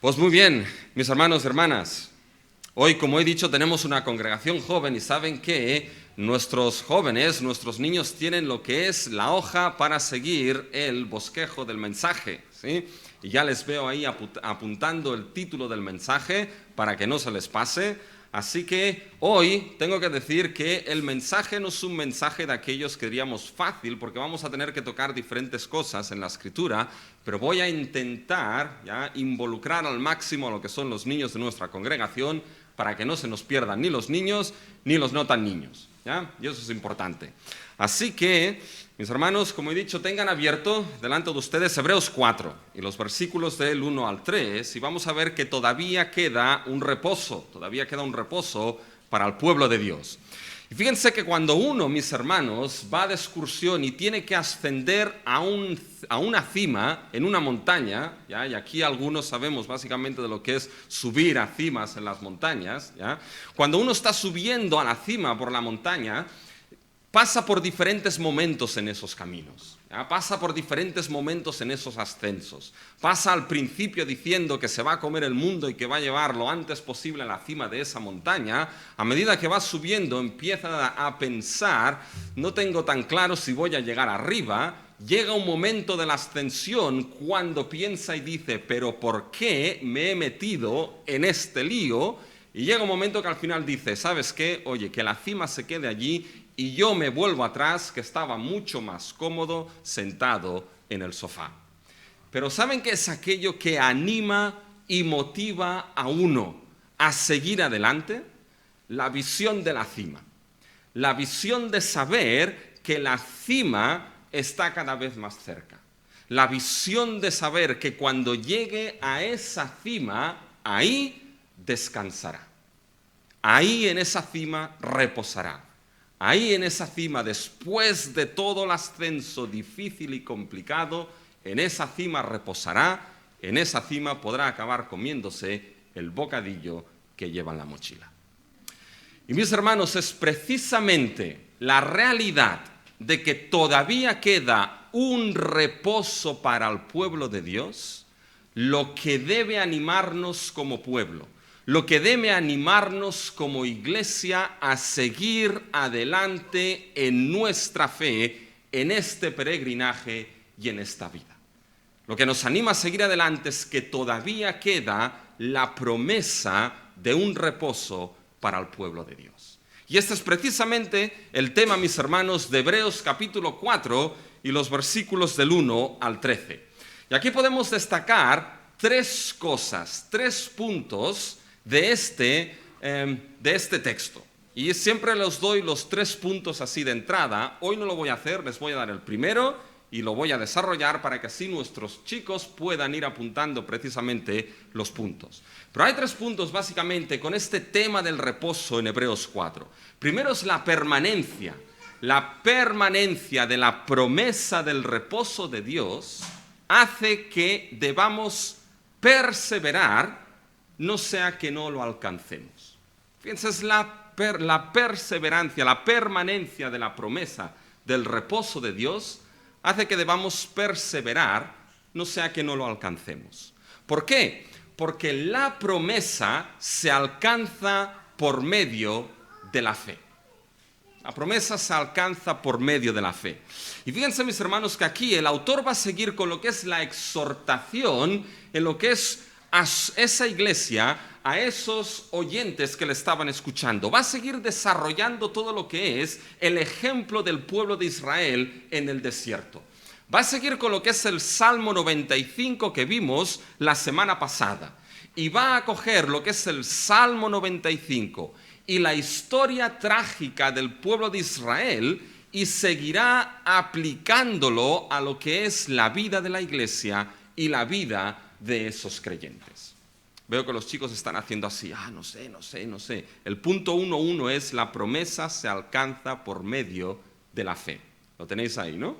Pues muy bien, mis hermanos y hermanas. Hoy, como he dicho, tenemos una congregación joven y saben que nuestros jóvenes, nuestros niños tienen lo que es la hoja para seguir el bosquejo del mensaje, ¿sí? Y ya les veo ahí apuntando el título del mensaje para que no se les pase. Así que hoy tengo que decir que el mensaje no es un mensaje de aquellos que diríamos fácil, porque vamos a tener que tocar diferentes cosas en la Escritura, pero voy a intentar involucrar al máximo a lo que son los niños de nuestra congregación para que no se nos pierdan ni los niños ni los no tan niños, ¿ya? Y eso es importante. Así que, mis hermanos, como he dicho, tengan abierto delante de ustedes Hebreos 4 y los versículos del 1 al 3 y vamos a ver que todavía queda un reposo para el pueblo de Dios. Y fíjense que cuando uno, mis hermanos, va de excursión y tiene que ascender a una cima en una montaña, ¿ya? Y aquí algunos sabemos básicamente de lo que es subir a cimas en las montañas, ¿ya? Cuando uno está subiendo a la cima por la montaña, pasa por diferentes momentos en esos caminos, ¿ya? Pasa por diferentes momentos en esos ascensos. Pasa al principio diciendo que se va a comer el mundo y que va a llevar lo antes posible a la cima de esa montaña. A medida que va subiendo empieza a pensar, no tengo tan claro si voy a llegar arriba. Llega un momento de la ascensión cuando piensa y dice, pero ¿por qué me he metido en este lío? Y llega un momento que al final dice, ¿sabes qué? Oye, que la cima se quede allí y yo me vuelvo atrás, que estaba mucho más cómodo sentado en el sofá. Pero ¿saben qué es aquello que anima y motiva a uno a seguir adelante? La visión de la cima. La visión de saber que la cima está cada vez más cerca. La visión de saber que cuando llegue a esa cima, ahí descansará. Ahí en esa cima reposará. Ahí en esa cima, después de todo el ascenso difícil y complicado, en esa cima reposará, en esa cima podrá acabar comiéndose el bocadillo que lleva en la mochila. Y mis hermanos, es precisamente la realidad de que todavía queda un reposo para el pueblo de Dios lo que debe animarnos como pueblo. Lo que debe animarnos como iglesia a seguir adelante en nuestra fe, en este peregrinaje y en esta vida. Lo que nos anima a seguir adelante es que todavía queda la promesa de un reposo para el pueblo de Dios. Y este es precisamente el tema, mis hermanos, de Hebreos capítulo 4 y los versículos del 1 al 13. Y aquí podemos destacar tres cosas, 3 puntos de este texto. Y siempre les doy los 3 puntos así de entrada. Hoy no lo voy a hacer, les voy a dar el primero y lo voy a desarrollar para que así nuestros chicos puedan ir apuntando precisamente los puntos. Pero hay 3 puntos básicamente con este tema del reposo en Hebreos 4. Primero es la permanencia. La permanencia de la promesa del reposo de Dios hace que debamos perseverar, no sea que no lo alcancemos. Fíjense, es la perseverancia, la permanencia de la promesa del reposo de Dios hace que debamos perseverar, no sea que no lo alcancemos. ¿Por qué? Porque la promesa se alcanza por medio de la fe. La promesa se alcanza por medio de la fe. Y fíjense, mis hermanos, que aquí el autor va a seguir con lo que es la exhortación en lo que es a esa iglesia, a esos oyentes que le estaban escuchando. Va a seguir desarrollando todo lo que es el ejemplo del pueblo de Israel en el desierto. Va a seguir con lo que es el Salmo 95 que vimos la semana pasada. Y va a coger lo que es el Salmo 95 y la historia trágica del pueblo de Israel y seguirá aplicándolo a lo que es la vida de la iglesia y la vida de esos creyentes. Veo que los chicos están haciendo así, no sé. El punto 1.1 es la promesa se alcanza por medio de la fe. Lo tenéis ahí, ¿no?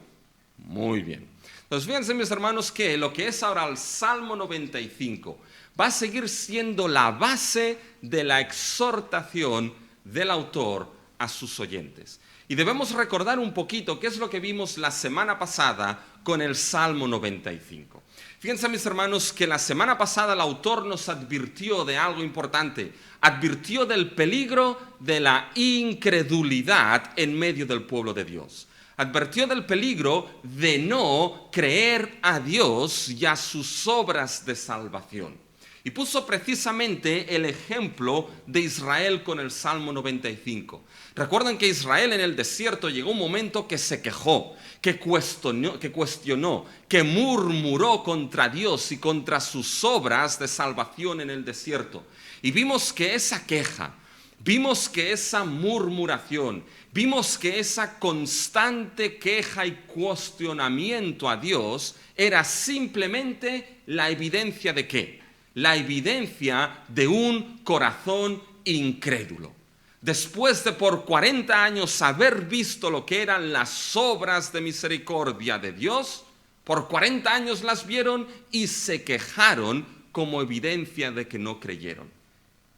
Muy bien. Entonces fíjense, mis hermanos, que lo que es ahora el Salmo 95 va a seguir siendo la base de la exhortación del autor a sus oyentes. Y debemos recordar un poquito qué es lo que vimos la semana pasada con el Salmo 95. Fíjense, mis hermanos, que la semana pasada el autor nos advirtió de algo importante. Advirtió del peligro de la incredulidad en medio del pueblo de Dios. Advirtió del peligro de no creer a Dios y a sus obras de salvación. Y puso precisamente el ejemplo de Israel con el Salmo 95. Recuerdan que Israel en el desierto llegó un momento que se quejó, que cuestionó, que murmuró contra Dios y contra sus obras de salvación en el desierto. Y vimos que esa queja, vimos que esa murmuración, vimos que esa constante queja y cuestionamiento a Dios era simplemente la evidencia ¿de qué? La evidencia de un corazón incrédulo. Después de por 40 años haber visto lo que eran las obras de misericordia de Dios, por 40 años las vieron y se quejaron como evidencia de que no creyeron.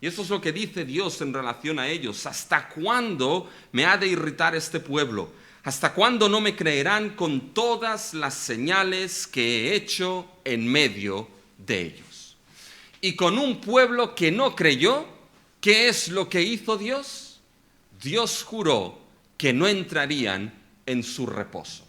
Y eso es lo que dice Dios en relación a ellos. ¿Hasta cuándo me ha de irritar este pueblo? ¿Hasta cuándo no me creerán con todas las señales que he hecho en medio de ellos? Y con un pueblo que no creyó, ¿qué es lo que hizo Dios? Dios juró que no entrarían en su reposo.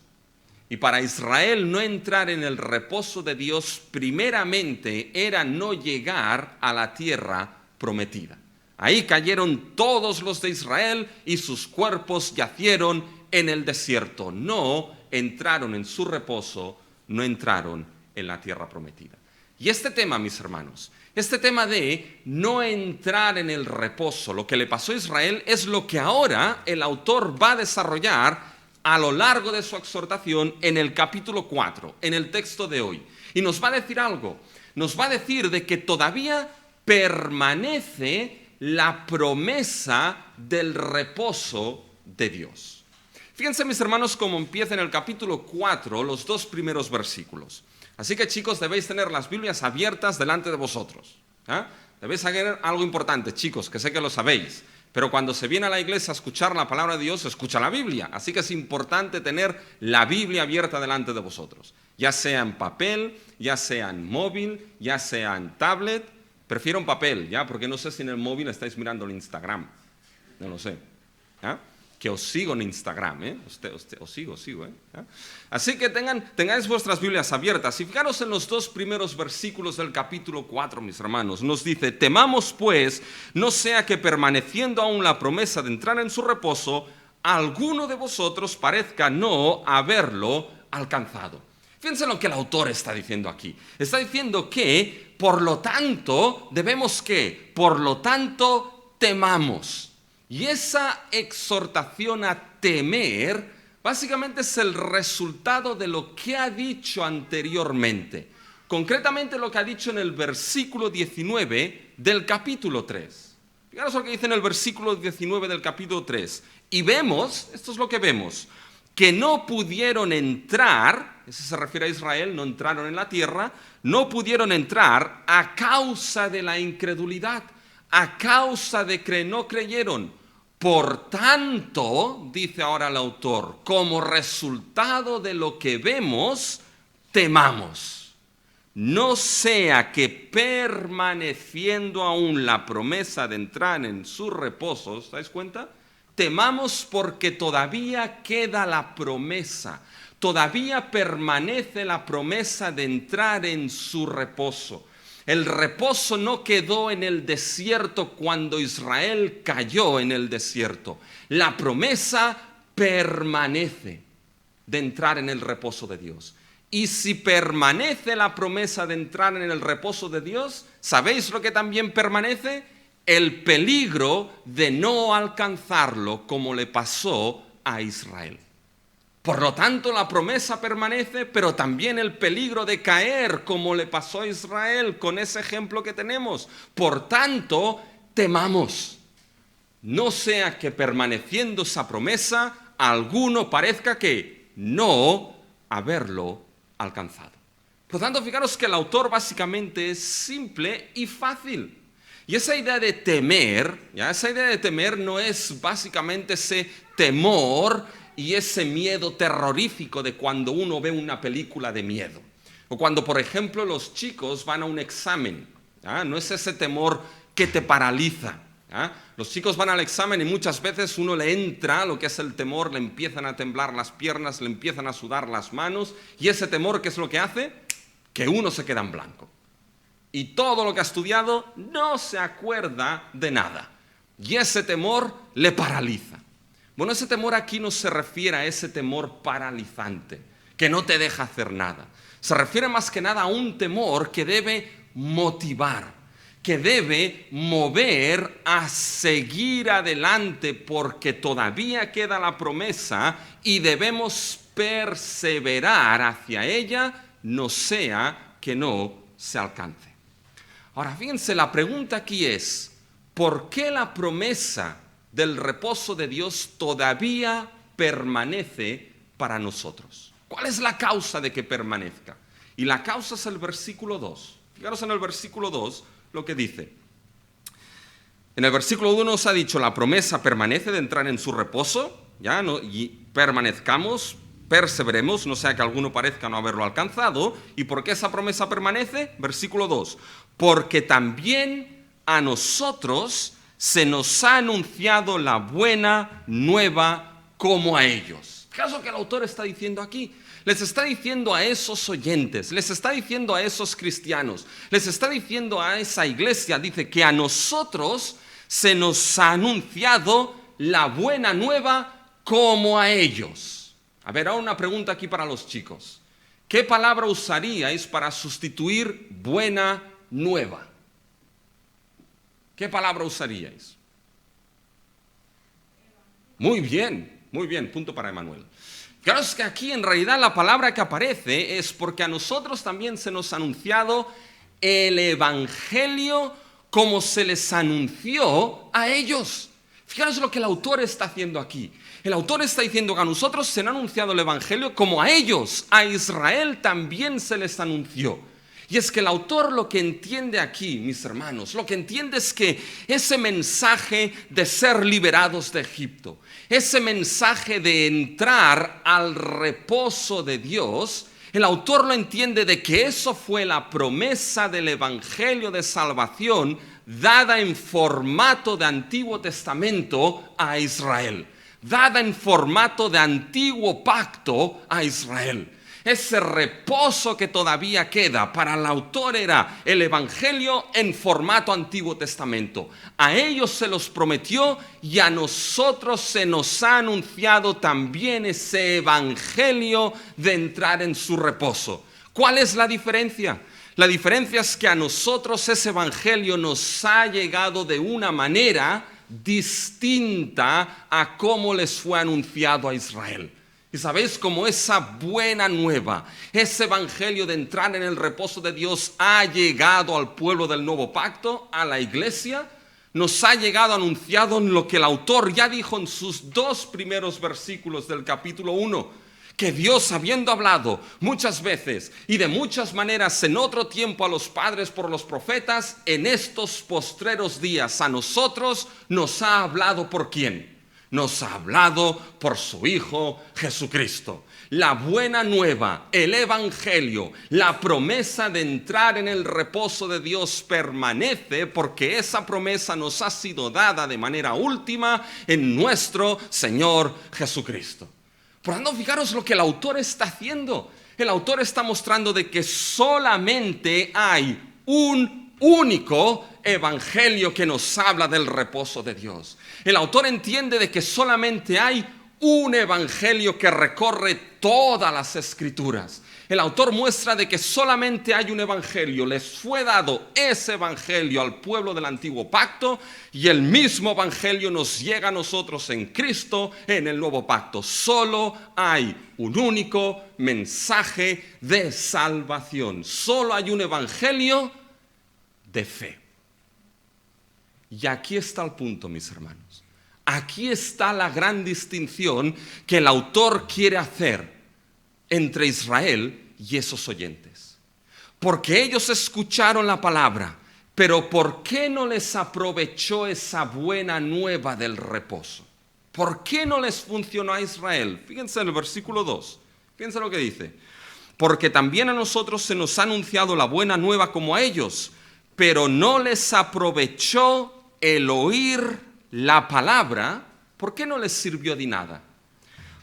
Y para Israel no entrar en el reposo de Dios, primeramente era no llegar a la tierra prometida. Ahí cayeron todos los de Israel y sus cuerpos yacieron en el desierto. No entraron en su reposo, no entraron en la tierra prometida. Y este tema, mis hermanos, este tema de no entrar en el reposo, lo que le pasó a Israel, es lo que ahora el autor va a desarrollar a lo largo de su exhortación en el capítulo 4, en el texto de hoy. Y nos va a decir algo, nos va a decir de que todavía permanece la promesa del reposo de Dios. Fíjense, mis hermanos, cómo empieza en el capítulo 4 los dos primeros versículos. Así que, chicos, debéis tener las Biblias abiertas delante de vosotros. Debéis saber algo importante, chicos, que sé que lo sabéis. Pero cuando se viene a la iglesia a escuchar la palabra de Dios, se escucha la Biblia. Así que es importante tener la Biblia abierta delante de vosotros. Ya sea en papel, ya sea en móvil, ya sea en tablet. Prefiero en papel, ¿ya? Porque no sé si en el móvil estáis mirando el Instagram. No lo sé. Que os sigo en Instagram, os sigo, Así que tengáis vuestras Biblias abiertas. Y fijaros en los dos primeros versículos del capítulo 4, mis hermanos. Nos dice: temamos pues, no sea que permaneciendo aún la promesa de entrar en su reposo, alguno de vosotros parezca no haberlo alcanzado. Fíjense lo que el autor está diciendo aquí. Está diciendo que, por lo tanto, debemos que, por lo tanto, temamos. Y esa exhortación a temer básicamente es el resultado de lo que ha dicho anteriormente. Concretamente lo que ha dicho en el versículo 19 del capítulo 3. Fijaros lo que dice en el versículo 19 del capítulo 3. Y vemos, esto es lo que vemos, que no pudieron entrar, eso se refiere a Israel, no entraron en la tierra, no pudieron entrar a causa de la incredulidad, a causa de que no creyeron. Por tanto, dice ahora el autor, como resultado de lo que vemos, temamos. No sea que permaneciendo aún la promesa de entrar en su reposo, ¿os dais cuenta? Temamos porque todavía queda la promesa, todavía permanece la promesa de entrar en su reposo. El reposo no quedó en el desierto cuando Israel cayó en el desierto. La promesa permanece de entrar en el reposo de Dios. Y si permanece la promesa de entrar en el reposo de Dios, ¿sabéis lo que también permanece? El peligro de no alcanzarlo, como le pasó a Israel. Por lo tanto, la promesa permanece, pero también el peligro de caer, como le pasó a Israel con ese ejemplo que tenemos. Por tanto, temamos. No sea que permaneciendo esa promesa, alguno parezca que no haberlo alcanzado. Por lo tanto, fijaros que el autor básicamente es simple y fácil. Y esa idea de temer, esa idea de temer no es básicamente ese temor y ese miedo terrorífico de cuando uno ve una película de miedo. O cuando, por ejemplo, los chicos van a un examen, no es ese temor que te paraliza. Los chicos van al examen y muchas veces uno le entra lo que es el temor, le empiezan a temblar las piernas, le empiezan a sudar las manos, y ese temor, ¿qué es lo que hace? Que uno se queda en blanco. Y todo lo que ha estudiado no se acuerda de nada. Y ese temor le paraliza. Bueno, ese temor aquí no se refiere a ese temor paralizante, que no te deja hacer nada. Se refiere más que nada a un temor que debe motivar, que debe mover a seguir adelante porque todavía queda la promesa y debemos perseverar hacia ella, no sea que no se alcance. Ahora, fíjense, la pregunta aquí es, ¿por qué la promesa del reposo de Dios todavía permanece para nosotros? ¿Cuál es la causa de que permanezca? Y la causa es el versículo 2. Fijaros en el versículo 2 lo que dice. En el versículo 1 nos ha dicho, la promesa permanece de entrar en su reposo, y permanezcamos, perseveremos, no sea que alguno parezca no haberlo alcanzado. ¿Y por qué esa promesa permanece? Versículo 2. Porque también a nosotros se nos ha anunciado la buena nueva como a ellos. ¿Qué es lo que el autor está diciendo aquí? Les está diciendo a esos oyentes, les está diciendo a esos cristianos, les está diciendo a esa iglesia, dice que a nosotros se nos ha anunciado la buena nueva como a ellos. A ver, ahora una pregunta aquí para los chicos. ¿Qué palabra usaríais para sustituir buena nueva? ¿Qué palabra usaríais? Muy bien, punto para Emanuel. Claro, es que aquí en realidad la palabra que aparece es porque a nosotros también se nos ha anunciado el Evangelio como se les anunció a ellos. Fijaros lo que el autor está haciendo aquí. El autor está diciendo que a nosotros se nos ha anunciado el Evangelio como a ellos, a Israel también se les anunció. Y es que el autor lo que entiende aquí, mis hermanos, lo que entiende es que ese mensaje de ser liberados de Egipto, ese mensaje de entrar al reposo de Dios, el autor lo entiende de que eso fue la promesa del Evangelio de salvación dada en formato de Antiguo Testamento a Israel, dada en formato de Antiguo Pacto a Israel. Ese reposo que todavía queda para el autor era el Evangelio en formato Antiguo Testamento. A ellos se los prometió y a nosotros se nos ha anunciado también ese Evangelio de entrar en su reposo. ¿Cuál es la diferencia? La diferencia es que a nosotros ese Evangelio nos ha llegado de una manera distinta a cómo les fue anunciado a Israel. Y sabéis cómo esa buena nueva, ese evangelio de entrar en el reposo de Dios ha llegado al pueblo del nuevo pacto, a la iglesia, nos ha llegado anunciado en lo que el autor ya dijo en sus 2 primeros versículos del capítulo 1, que Dios, habiendo hablado muchas veces y de muchas maneras en otro tiempo a los padres por los profetas, en estos postreros días a nosotros nos ha hablado ¿por quién? Nos ha hablado por su Hijo Jesucristo. La buena nueva, el Evangelio, la promesa de entrar en el reposo de Dios permanece porque esa promesa nos ha sido dada de manera última en nuestro Señor Jesucristo. Por tanto, fijaros lo que el autor está haciendo. El autor está mostrando de que solamente hay un único evangelio que nos habla del reposo de Dios. El autor entiende de que solamente hay un evangelio que recorre todas las escrituras. El autor muestra de que solamente hay un evangelio. Les fue dado ese evangelio al pueblo del antiguo pacto y el mismo evangelio nos llega a nosotros en Cristo en el nuevo pacto. Solo hay un único mensaje de salvación. Solo hay un evangelio de fe. Y aquí está el punto, mis hermanos. Aquí está la gran distinción que el autor quiere hacer entre Israel y esos oyentes. Porque ellos escucharon la palabra, pero ¿por qué no les aprovechó esa buena nueva del reposo? ¿Por qué no les funcionó a Israel? Fíjense en el versículo 2. Fíjense lo que dice. porque también a nosotros se nos ha anunciado la buena nueva como a ellos, pero no les aprovechó el oír la palabra. ¿Por qué no les sirvió de nada?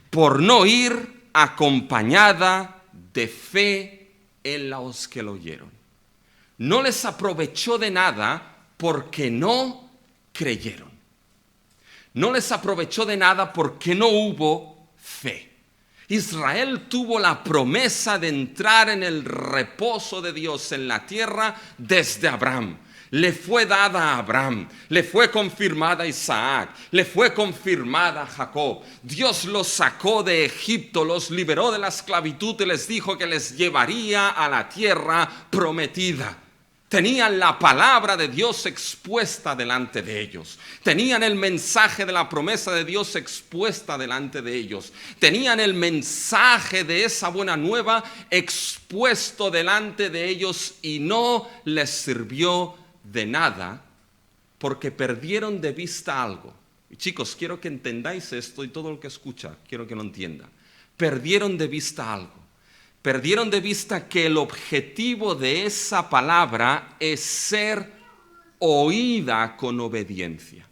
Por no ir acompañada de fe en los que lo oyeron. No les aprovechó de nada porque no creyeron. No les aprovechó de nada porque no hubo fe. Israel tuvo la promesa de entrar en el reposo de Dios en la tierra desde Abraham. Le fue dada a Abraham, le fue confirmada a Isaac, le fue confirmada a Jacob. Dios los sacó de Egipto, los liberó de la esclavitud y les dijo que les llevaría a la tierra prometida. Tenían la palabra de Dios expuesta delante de ellos. Tenían el mensaje de la promesa de Dios expuesta delante de ellos. Tenían el mensaje de esa buena nueva expuesto delante de ellos y no les sirvió de nada porque perdieron de vista algo. Y chicos, quiero que entendáis esto y todo el que escucha, quiero que lo entienda. Perdieron de vista algo. Perdieron de vista que el objetivo de esa palabra es ser oída con obediencia.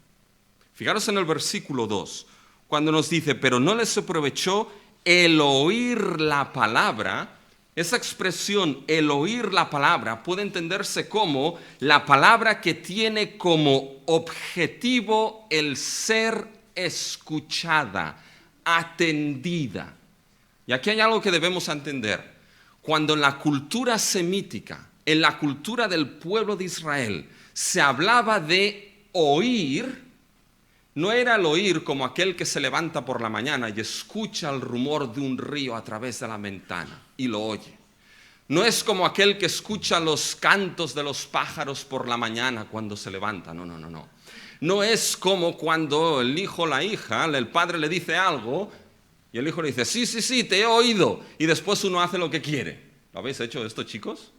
Fijaros en el versículo 2, cuando nos dice, pero no les aprovechó el oír la palabra. Esa expresión, el oír la palabra, puede entenderse como la palabra que tiene como objetivo el ser escuchada, atendida. Y aquí hay algo que debemos entender. Cuando en la cultura semítica, en la cultura del pueblo de Israel, se hablaba de oír, no era el oír como aquel que se levanta por la mañana y escucha el rumor de un río a través de la ventana y lo oye. No es como aquel que escucha los cantos de los pájaros por la mañana cuando se levanta. No. No es como cuando el hijo o la hija, el padre le dice algo y el hijo le dice, sí, te he oído. Y después uno hace lo que quiere. ¿Lo habéis hecho esto, chicos?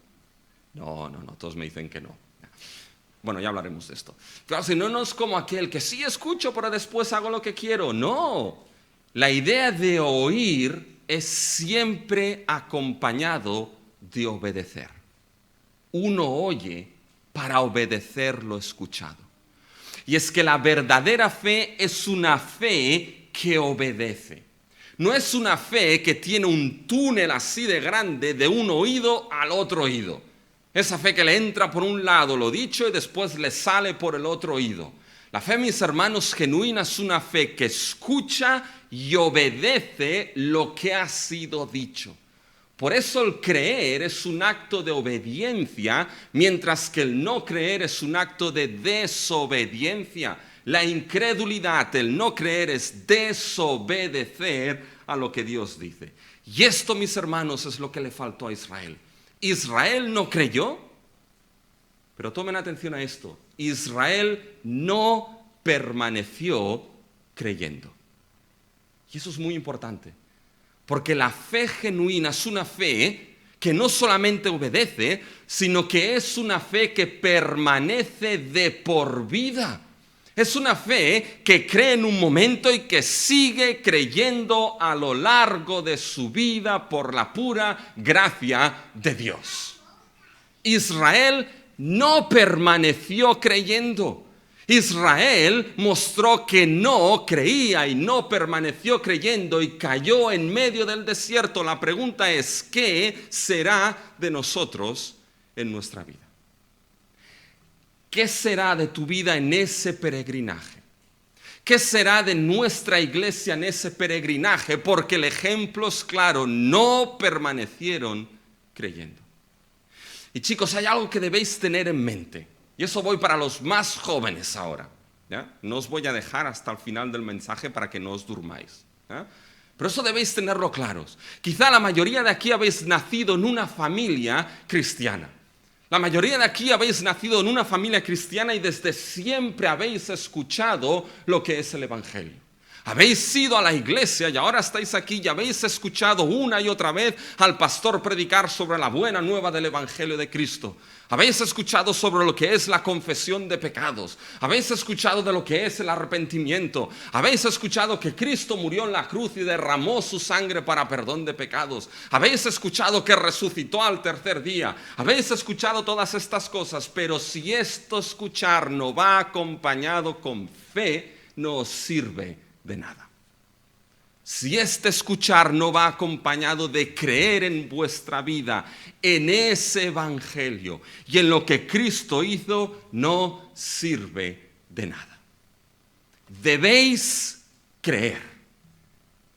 No, todos me dicen que no. Bueno, ya hablaremos de esto. Claro, si no es como aquel que sí escucho, pero después hago lo que quiero. No. La idea de oír es siempre acompañado de obedecer. Uno oye para obedecer lo escuchado. Y es que la verdadera fe es una fe que obedece. No es una fe que tiene un túnel así de grande de un oído al otro oído. Esa fe que le entra por un lado lo dicho y después le sale por el otro oído. La fe, mis hermanos, genuina es una fe que escucha y obedece lo que ha sido dicho. Por eso el creer es un acto de obediencia, mientras que el no creer es un acto de desobediencia. La incredulidad, el no creer, es desobedecer a lo que Dios dice. Y esto, mis hermanos, es lo que le faltó a Israel. Israel no creyó, pero tomen atención a esto. Israel no permaneció creyendo. Y eso es muy importante, porque la fe genuina es una fe que no solamente obedece, sino que es una fe que permanece de por vida. Es una fe que cree en un momento y que sigue creyendo a lo largo de su vida por la pura gracia de Dios. Israel no permaneció creyendo. Israel mostró que no creía y no permaneció creyendo y cayó en medio del desierto. La pregunta es, ¿qué será de nosotros en nuestra vida? ¿Qué será de tu vida en ese peregrinaje? ¿Qué será de nuestra iglesia en ese peregrinaje? Porque el ejemplo es claro, no permanecieron creyendo. Y chicos, hay algo que debéis tener en mente. Y eso voy para los más jóvenes ahora. ¿Ya? No os voy a dejar hasta el final del mensaje para que no os durmáis. ¿Ya? Pero eso debéis tenerlo claros. Quizá la mayoría de aquí habéis nacido en una familia cristiana. La mayoría de aquí habéis nacido en una familia cristiana y desde siempre habéis escuchado lo que es el Evangelio. Habéis ido a la iglesia y ahora estáis aquí y habéis escuchado una y otra vez al pastor predicar sobre la buena nueva del Evangelio de Cristo. Habéis escuchado sobre lo que es la confesión de pecados. Habéis escuchado de lo que es el arrepentimiento. Habéis escuchado que Cristo murió en la cruz y derramó su sangre para perdón de pecados. Habéis escuchado que resucitó al tercer día. Habéis escuchado todas estas cosas, pero si esto escuchar no va acompañado con fe, no os sirve de nada. Si este escuchar no va acompañado de creer en vuestra vida, en ese evangelio y en lo que Cristo hizo, no sirve de nada. Debéis creer.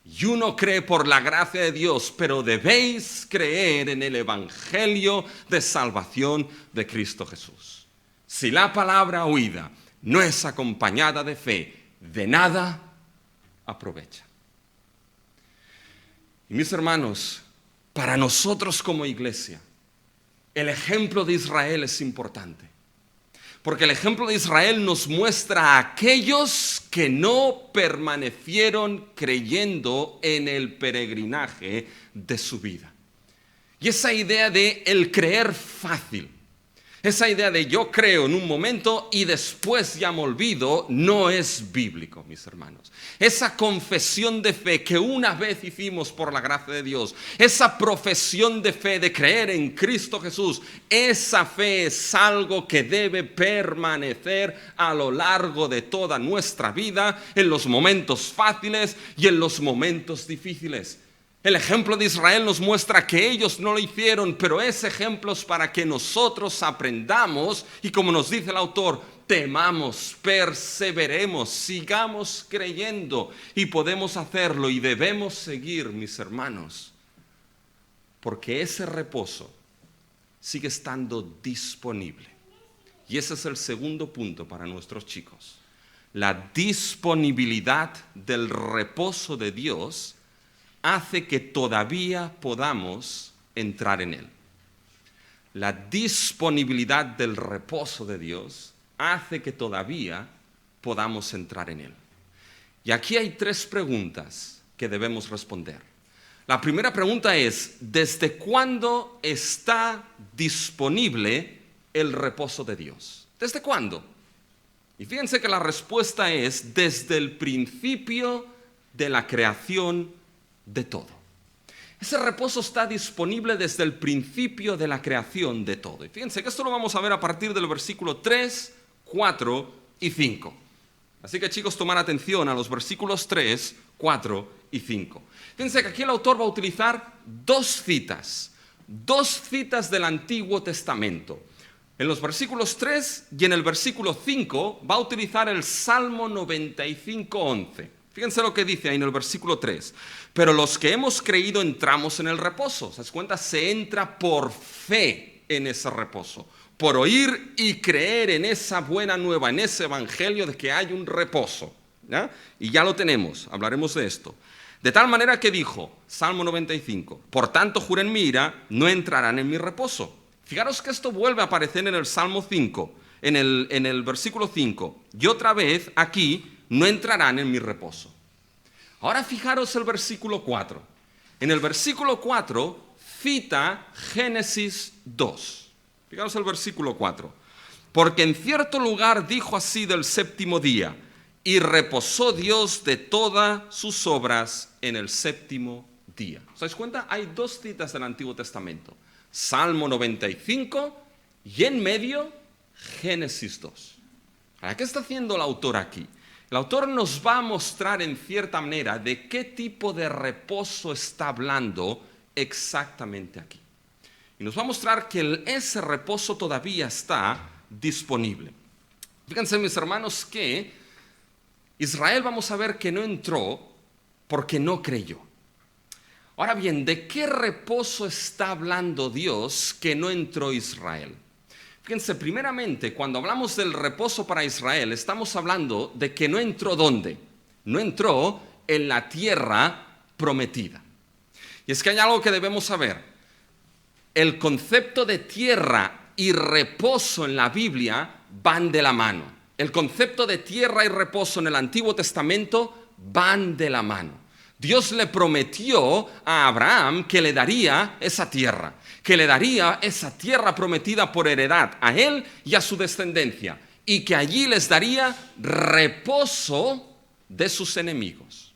Y uno cree por la gracia de Dios, pero debéis creer en el evangelio de salvación de Cristo Jesús. Si la palabra oída no es acompañada de fe, de nada aprovecha. Y mis hermanos, para nosotros como iglesia, el ejemplo de Israel es importante. Porque el ejemplo de Israel nos muestra a aquellos que no permanecieron creyendo en el peregrinaje de su vida. Y esa idea de el creer fácil, esa idea de yo creo en un momento y después ya me olvido, no es bíblico, mis hermanos. Esa confesión de fe que una vez hicimos por la gracia de Dios, esa profesión de fe de creer en Cristo Jesús, esa fe es algo que debe permanecer a lo largo de toda nuestra vida, en los momentos fáciles y en los momentos difíciles. El ejemplo de Israel nos muestra que ellos no lo hicieron, pero es ejemplos para que nosotros aprendamos y, como nos dice el autor, temamos, perseveremos, sigamos creyendo y podemos hacerlo y debemos seguir, mis hermanos, porque ese reposo sigue estando disponible. Y ese es el segundo punto para nuestros chicos. La disponibilidad del reposo de Dios hace que todavía podamos entrar en él. La disponibilidad del reposo de Dios hace que todavía podamos entrar en él. Y aquí hay 3 preguntas que debemos responder. La primera pregunta es, ¿desde cuándo está disponible el reposo de Dios? ¿Desde cuándo? Y fíjense que la respuesta es desde el principio de la creación de todo. Ese reposo está disponible desde el principio de la creación de todo. Y fíjense que esto lo vamos a ver a partir del versículo 3, 4 y 5. Así que, chicos, tomar atención a los versículos 3, 4 y 5. Fíjense que aquí el autor va a utilizar dos citas del Antiguo Testamento. En los versículos 3 y en el versículo 5 va a utilizar el Salmo 95, 11. Fíjense lo que dice ahí en el versículo 3. Pero los que hemos creído entramos en el reposo. ¿Se das cuenta? Se entra por fe en ese reposo. Por oír y creer en esa buena nueva, en ese evangelio de que hay un reposo. ¿Ya? Y ya lo tenemos, hablaremos de esto. De tal manera que dijo, Salmo 95, por tanto juré en mi ira, no entrarán en mi reposo. Fijaros que esto vuelve a aparecer en el Salmo 5, en el versículo 5. Y otra vez aquí, no entrarán en mi reposo. Ahora fijaros el versículo 4. En el versículo 4 cita Génesis 2. Fijaros el versículo 4. Porque en cierto lugar dijo así del séptimo día, y reposó Dios de todas sus obras en el séptimo día. ¿Os dais cuenta? Hay 2 citas del Antiguo Testamento. Salmo 95 y en medio Génesis 2. ¿Ahora qué está haciendo el autor aquí? El autor nos va a mostrar en cierta manera de qué tipo de reposo está hablando exactamente aquí. Y nos va a mostrar que ese reposo todavía está disponible. Fíjense, mis hermanos, que Israel vamos a ver que no entró porque no creyó. Ahora bien, ¿de qué reposo está hablando Dios que no entró Israel? Fíjense, primeramente, cuando hablamos del reposo para Israel, estamos hablando de que no entró ¿dónde? No entró en la tierra prometida. Y es que hay algo que debemos saber. El concepto de tierra y reposo en la Biblia van de la mano. El concepto de tierra y reposo en el Antiguo Testamento van de la mano. Dios le prometió a Abraham que le daría esa tierra, que le daría esa tierra prometida por heredad a él y a su descendencia, y que allí les daría reposo de sus enemigos.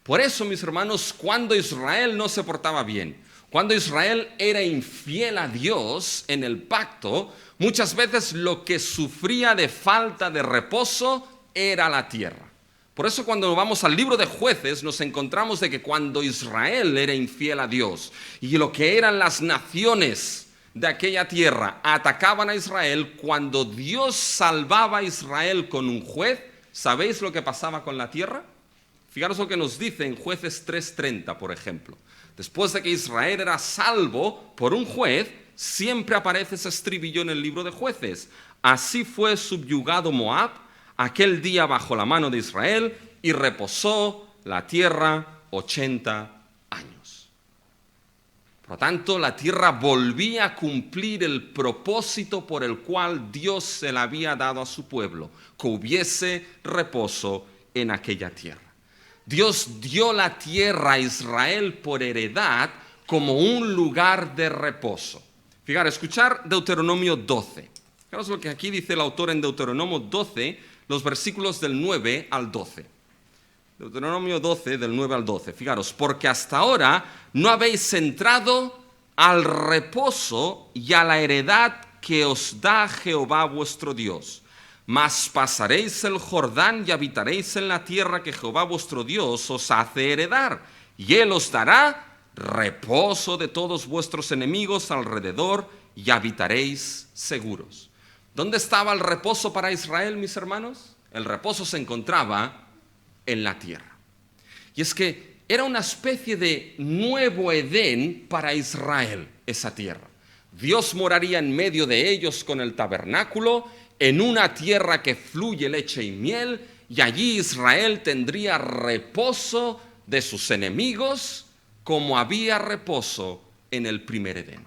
Por eso, mis hermanos, cuando Israel no se portaba bien, cuando Israel era infiel a Dios en el pacto, muchas veces lo que sufría de falta de reposo era la tierra. Por eso cuando vamos al libro de Jueces nos encontramos de que cuando Israel era infiel a Dios y lo que eran las naciones de aquella tierra atacaban a Israel, cuando Dios salvaba a Israel con un juez, ¿sabéis lo que pasaba con la tierra? Fijaros lo que nos dice en Jueces 3:30, por ejemplo. Después de que Israel era salvo por un juez, siempre aparece ese estribillo en el libro de Jueces. Así fue subyugado Moab aquel día bajo la mano de Israel y reposó la tierra 80 años. Por lo tanto, la tierra volvía a cumplir el propósito por el cual Dios se la había dado a su pueblo, que hubiese reposo en aquella tierra. Dios dio la tierra a Israel por heredad como un lugar de reposo. Fijaros, escuchar Deuteronomio 12. Fijaros lo que aquí dice el autor en Deuteronomio 12, los versículos del 9 al 12. Deuteronomio 12, del 9 al 12. Fijaros, porque hasta ahora no habéis entrado al reposo y a la heredad que os da Jehová vuestro Dios. Mas pasaréis el Jordán y habitaréis en la tierra que Jehová vuestro Dios os hace heredar. Y él os dará reposo de todos vuestros enemigos alrededor y habitaréis seguros. ¿Dónde estaba el reposo para Israel, mis hermanos? El reposo se encontraba en la tierra. Y es que era una especie de nuevo Edén para Israel, esa tierra. Dios moraría en medio de ellos con el tabernáculo, en una tierra que fluye leche y miel, y allí Israel tendría reposo de sus enemigos, como había reposo en el primer Edén.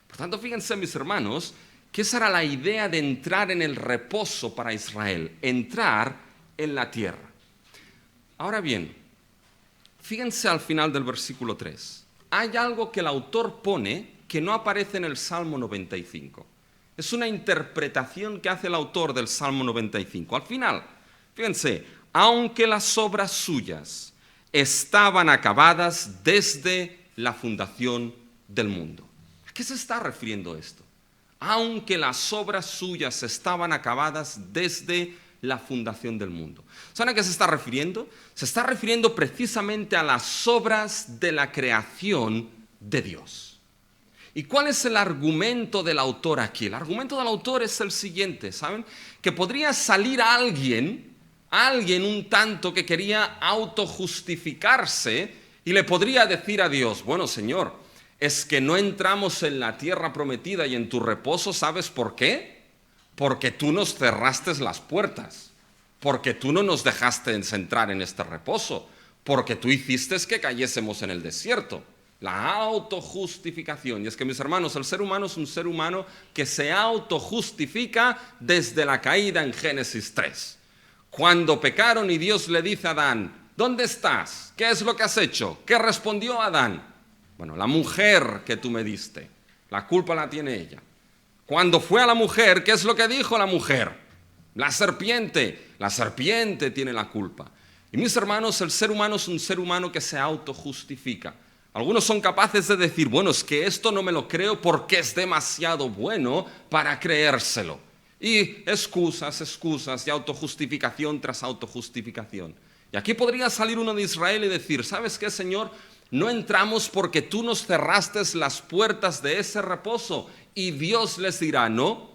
Por tanto, fíjense, mis hermanos, que esa era la idea de entrar en el reposo para Israel, entrar en la tierra. Ahora bien, fíjense al final del versículo 3. Hay algo que el autor pone que no aparece en el Salmo 95. Es una interpretación que hace el autor del Salmo 95. Al final, fíjense, aunque las obras suyas estaban acabadas desde la fundación del mundo. ¿A qué se está refiriendo esto? Aunque las obras suyas estaban acabadas desde la fundación del mundo. ¿Saben a qué se está refiriendo? Se está refiriendo precisamente a las obras de la creación de Dios. ¿Y cuál es el argumento del autor aquí? El argumento del autor es el siguiente, ¿saben? Que podría salir alguien un tanto que quería autojustificarse y le podría decir a Dios, bueno, Señor, es que no entramos en la tierra prometida y en tu reposo, ¿sabes por qué? Porque tú nos cerraste las puertas, porque tú no nos dejaste entrar en este reposo, porque tú hiciste que cayésemos en el desierto. La autojustificación. Y es que, mis hermanos, el ser humano es un ser humano que se autojustifica desde la caída en Génesis 3. Cuando pecaron y Dios le dice a Adán, ¿dónde estás? ¿Qué es lo que has hecho? ¿Qué respondió Adán? Bueno, la mujer que tú me diste, la culpa la tiene ella. Cuando fue a la mujer, ¿qué es lo que dijo la mujer? La serpiente tiene la culpa. Y mis hermanos, el ser humano es un ser humano que se autojustifica. Algunos son capaces de decir, bueno, es que esto no me lo creo porque es demasiado bueno para creérselo. Y excusas y autojustificación tras autojustificación. Y aquí podría salir uno de Israel y decir, ¿sabes qué, Señor? No entramos porque tú nos cerraste las puertas de ese reposo. Y Dios les dirá, no,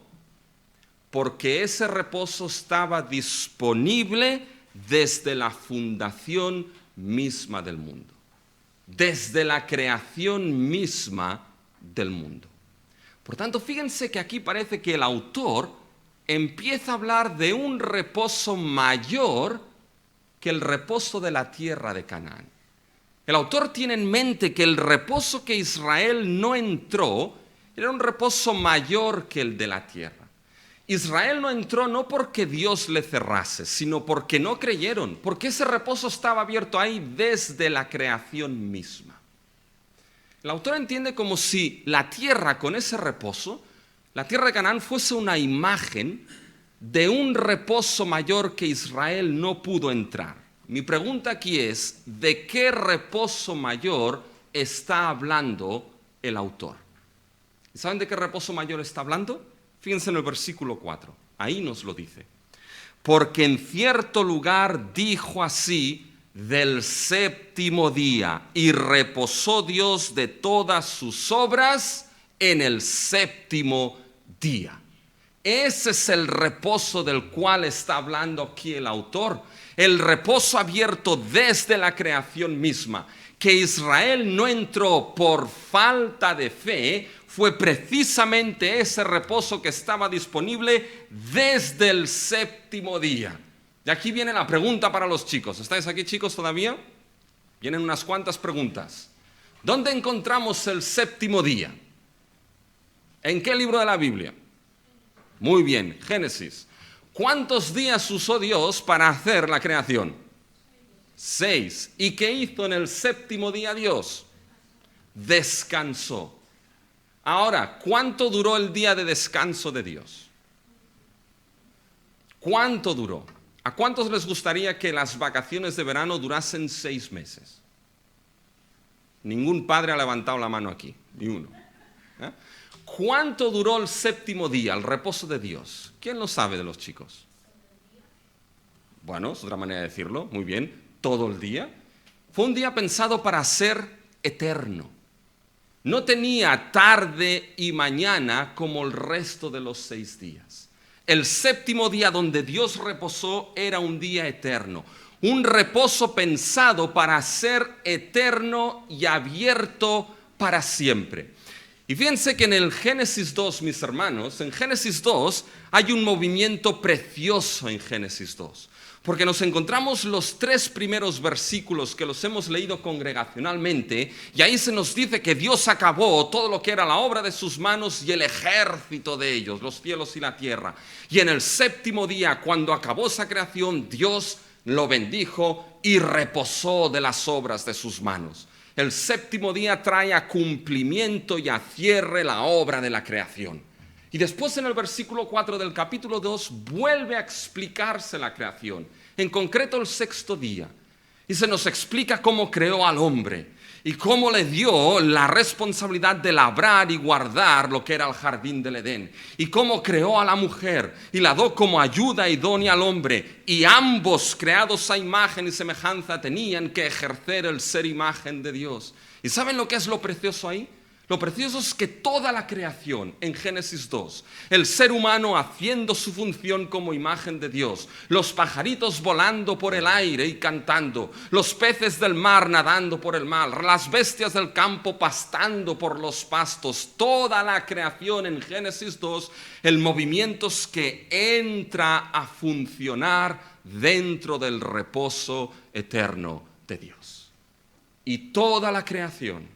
porque ese reposo estaba disponible desde la fundación misma del mundo. Desde la creación misma del mundo. Por tanto, fíjense que aquí parece que el autor empieza a hablar de un reposo mayor que el reposo de la tierra de Canaán. El autor tiene en mente que el reposo que Israel no entró era un reposo mayor que el de la tierra. Israel no entró no porque Dios le cerrase, sino porque no creyeron, porque ese reposo estaba abierto ahí desde la creación misma. El autor entiende como si la tierra con ese reposo, la tierra de Canaán, fuese una imagen de un reposo mayor que Israel no pudo entrar. Mi pregunta aquí es, ¿de qué reposo mayor está hablando el autor? ¿Y saben de qué reposo mayor está hablando? Fíjense en el versículo 4, ahí nos lo dice. Porque en cierto lugar dijo así del séptimo día, y reposó Dios de todas sus obras en el séptimo día. Ese es el reposo del cual está hablando aquí el autor. El reposo abierto desde la creación misma, que Israel no entró por falta de fe, fue precisamente ese reposo que estaba disponible desde el séptimo día. Y aquí viene la pregunta para los chicos. ¿Estáis aquí, chicos, todavía? Vienen unas cuantas preguntas. ¿Dónde encontramos el séptimo día? ¿En qué libro de la Biblia? Muy bien, Génesis. ¿Cuántos días usó Dios para hacer la creación? 6. ¿Y qué hizo en el séptimo día Dios? Descansó. Ahora, ¿cuánto duró el día de descanso de Dios? ¿Cuánto duró? ¿A cuántos les gustaría que las vacaciones de verano durasen 6 meses? Ningún padre ha levantado la mano aquí, ni uno. ¿Eh? ¿Cuánto duró el séptimo día, el reposo de Dios? ¿Quién lo sabe de los chicos? Bueno, es otra manera de decirlo, muy bien, todo el día. Fue un día pensado para ser eterno. No tenía tarde y mañana como el resto de los 6 días. El séptimo día donde Dios reposó era un día eterno. Un reposo pensado para ser eterno y abierto para siempre. Y fíjense que en el Génesis 2, mis hermanos, en Génesis 2 hay un movimiento precioso en Génesis 2. Porque nos encontramos los 3 primeros versículos que los hemos leído congregacionalmente y ahí se nos dice que Dios acabó todo lo que era la obra de sus manos y el ejército de ellos, los cielos y la tierra. Y en el séptimo día, cuando acabó esa creación, Dios lo bendijo y reposó de las obras de sus manos. El séptimo día trae a cumplimiento y a cierre la obra de la creación. Y después en el versículo 4 del capítulo 2 vuelve a explicarse la creación, en concreto el sexto día. Y se nos explica cómo creó al hombre y cómo le dio la responsabilidad de labrar y guardar lo que era el jardín del Edén. Y cómo creó a la mujer y la dio como ayuda idónea al hombre. Y ambos, creados a imagen y semejanza, tenían que ejercer el ser imagen de Dios. ¿Y saben lo que es lo precioso ahí? Lo precioso es que toda la creación en Génesis 2, el ser humano haciendo su función como imagen de Dios, los pajaritos volando por el aire y cantando, los peces del mar nadando por el mar, las bestias del campo pastando por los pastos, toda la creación en Génesis 2, el movimiento es que entra a funcionar dentro del reposo eterno de Dios. Y toda la creación,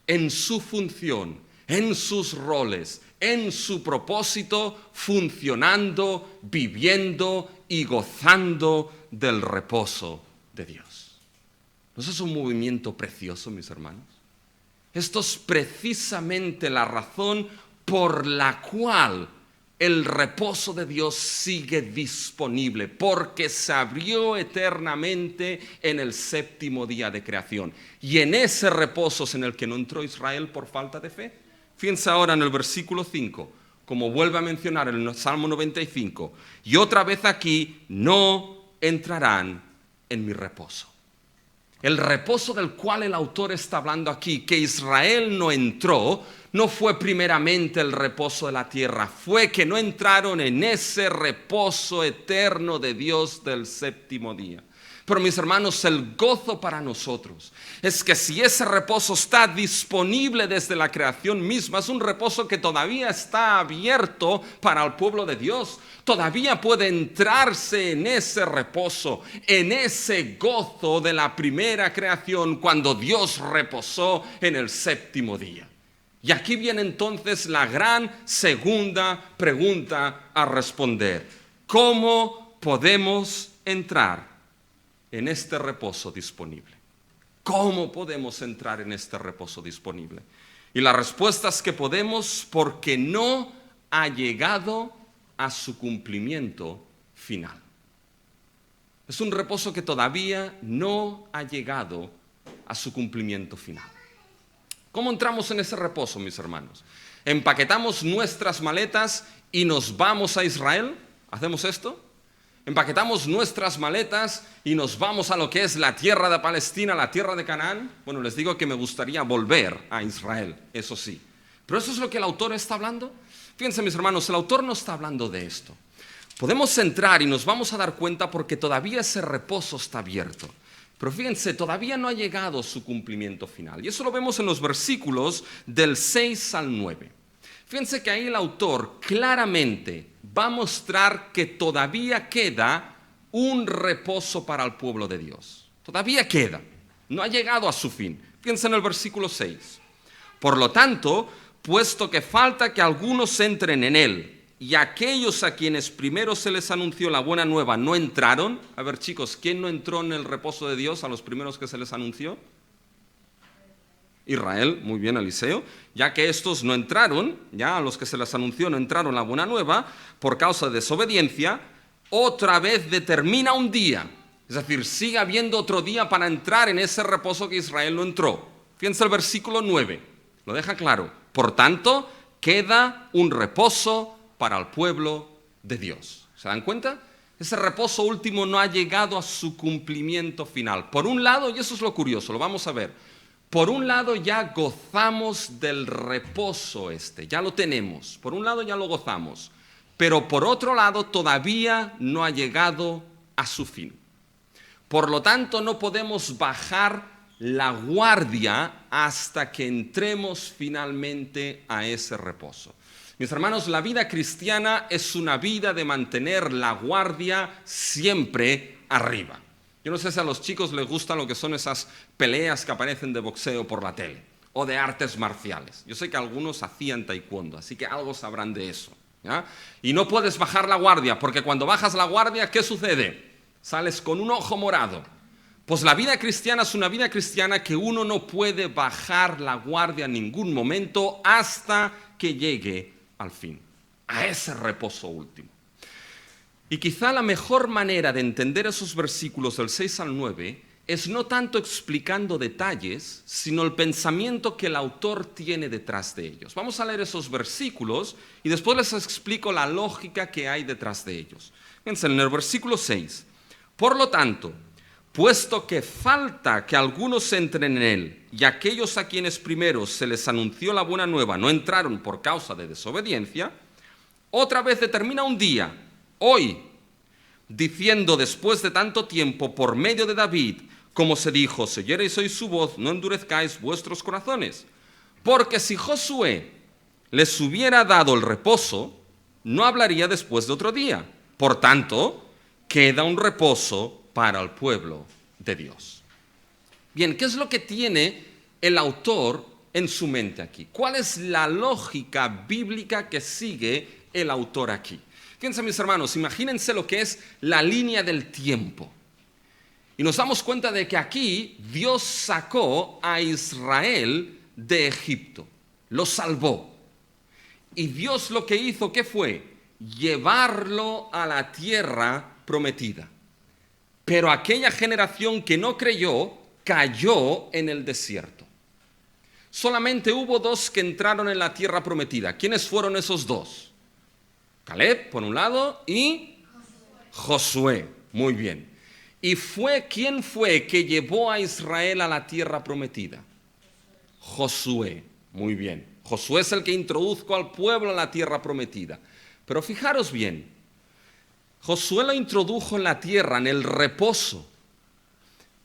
en su función, en sus roles, en su propósito, funcionando, viviendo y gozando del reposo de Dios. ¿No es un movimiento precioso, mis hermanos? Esto es precisamente la razón por la cual el reposo de Dios sigue disponible, porque se abrió eternamente en el séptimo día de creación. Y en ese reposo es en el que no entró Israel por falta de fe. Fíjense ahora en el versículo 5, como vuelve a mencionar en el Salmo 95, y otra vez aquí, no entrarán en mi reposo. El reposo del cual el autor está hablando aquí, que Israel no entró, no fue primeramente el reposo de la tierra, fue que no entraron en ese reposo eterno de Dios del séptimo día. Pero mis hermanos, el gozo para nosotros es que si ese reposo está disponible desde la creación misma, es un reposo que todavía está abierto para el pueblo de Dios. Todavía puede entrarse en ese reposo, en ese gozo de la primera creación cuando Dios reposó en el séptimo día. Y aquí viene entonces la gran segunda pregunta a responder. ¿Cómo podemos entrar en este reposo disponible? ¿Cómo podemos entrar en este reposo disponible? Y la respuesta es que podemos porque no ha llegado a su cumplimiento final. Es un reposo que todavía no ha llegado a su cumplimiento final. ¿Cómo entramos en ese reposo, mis hermanos? ¿Empaquetamos nuestras maletas y nos vamos a Israel? ¿Hacemos esto? ¿Empaquetamos nuestras maletas y nos vamos a lo que es la tierra de Palestina, la tierra de Canaán? Bueno, les digo que me gustaría volver a Israel, eso sí. ¿Pero eso es lo que el autor está hablando? Fíjense, mis hermanos, el autor no está hablando de esto. Podemos entrar y nos vamos a dar cuenta porque todavía ese reposo está abierto. Pero fíjense, todavía no ha llegado su cumplimiento final. Y eso lo vemos en los versículos del 6 al 9. Fíjense que ahí el autor claramente va a mostrar que todavía queda un reposo para el pueblo de Dios. Todavía queda. No ha llegado a su fin. Fíjense en el versículo 6. Por lo tanto, puesto que falta que algunos entren en él, y aquellos a quienes primero se les anunció la buena nueva no entraron. A ver, chicos, ¿quién no entró en el reposo de Dios a los primeros que se les anunció? Israel, muy bien, Eliseo. Ya que estos no entraron, ya a los que se les anunció no entraron la buena nueva, por causa de desobediencia, otra vez determina un día. Es decir, sigue habiendo otro día para entrar en ese reposo que Israel no entró. Fíjense el versículo 9, lo deja claro. Por tanto, queda un reposo para el pueblo de Dios. ¿Se dan cuenta? Ese reposo último no ha llegado a su cumplimiento final. Por un lado, y eso es lo curioso, lo vamos a ver, por un lado ya gozamos del reposo ya lo tenemos, por un lado ya lo gozamos, pero por otro lado todavía no ha llegado a su fin. Por lo tanto, no podemos bajar la guardia hasta que entremos finalmente a ese reposo. Mis hermanos, la vida cristiana es una vida de mantener la guardia siempre arriba. Yo no sé si a los chicos les gusta lo que son esas peleas que aparecen de boxeo por la tele o de artes marciales. Yo sé que algunos hacían taekwondo, así que algo sabrán de eso, ¿ya? Y no puedes bajar la guardia, porque cuando bajas la guardia, ¿qué sucede? Sales con un ojo morado. Pues la vida cristiana es una vida cristiana que uno no puede bajar la guardia en ningún momento hasta que llegue al fin, a ese reposo último. Y quizá la mejor manera de entender esos versículos del 6 al 9 es no tanto explicando detalles, sino el pensamiento que el autor tiene detrás de ellos. Vamos a leer esos versículos y después les explico la lógica que hay detrás de ellos. Fíjense en el versículo 6. Por lo tanto, puesto que falta que algunos entren en él, y aquellos a quienes primero se les anunció la buena nueva no entraron por causa de desobediencia, otra vez determina un día, hoy, diciendo después de tanto tiempo por medio de David, como se dijo, si oyereis hoy su voz, no endurezcáis vuestros corazones. Porque si Josué les hubiera dado el reposo, no hablaría después de otro día. Por tanto, queda un reposo para el pueblo de Dios. Bien, ¿qué es lo que tiene el autor en su mente aquí? ¿Cuál es la lógica bíblica que sigue el autor aquí? Fíjense, mis hermanos, imagínense lo que es la línea del tiempo. Y nos damos cuenta de que aquí Dios sacó a Israel de Egipto, lo salvó. Y Dios lo que hizo, ¿qué fue? Llevarlo a la tierra prometida. Pero aquella generación que no creyó, cayó en el desierto. Solamente hubo dos que entraron en la tierra prometida. ¿Quiénes fueron esos dos? Caleb, por un lado, y Josué. Muy bien. ¿Y quién fue que llevó a Israel a la tierra prometida? Josué. Muy bien. Josué es el que introdujo al pueblo a la tierra prometida. Pero fijaros bien, Josué lo introdujo en la tierra, en el reposo.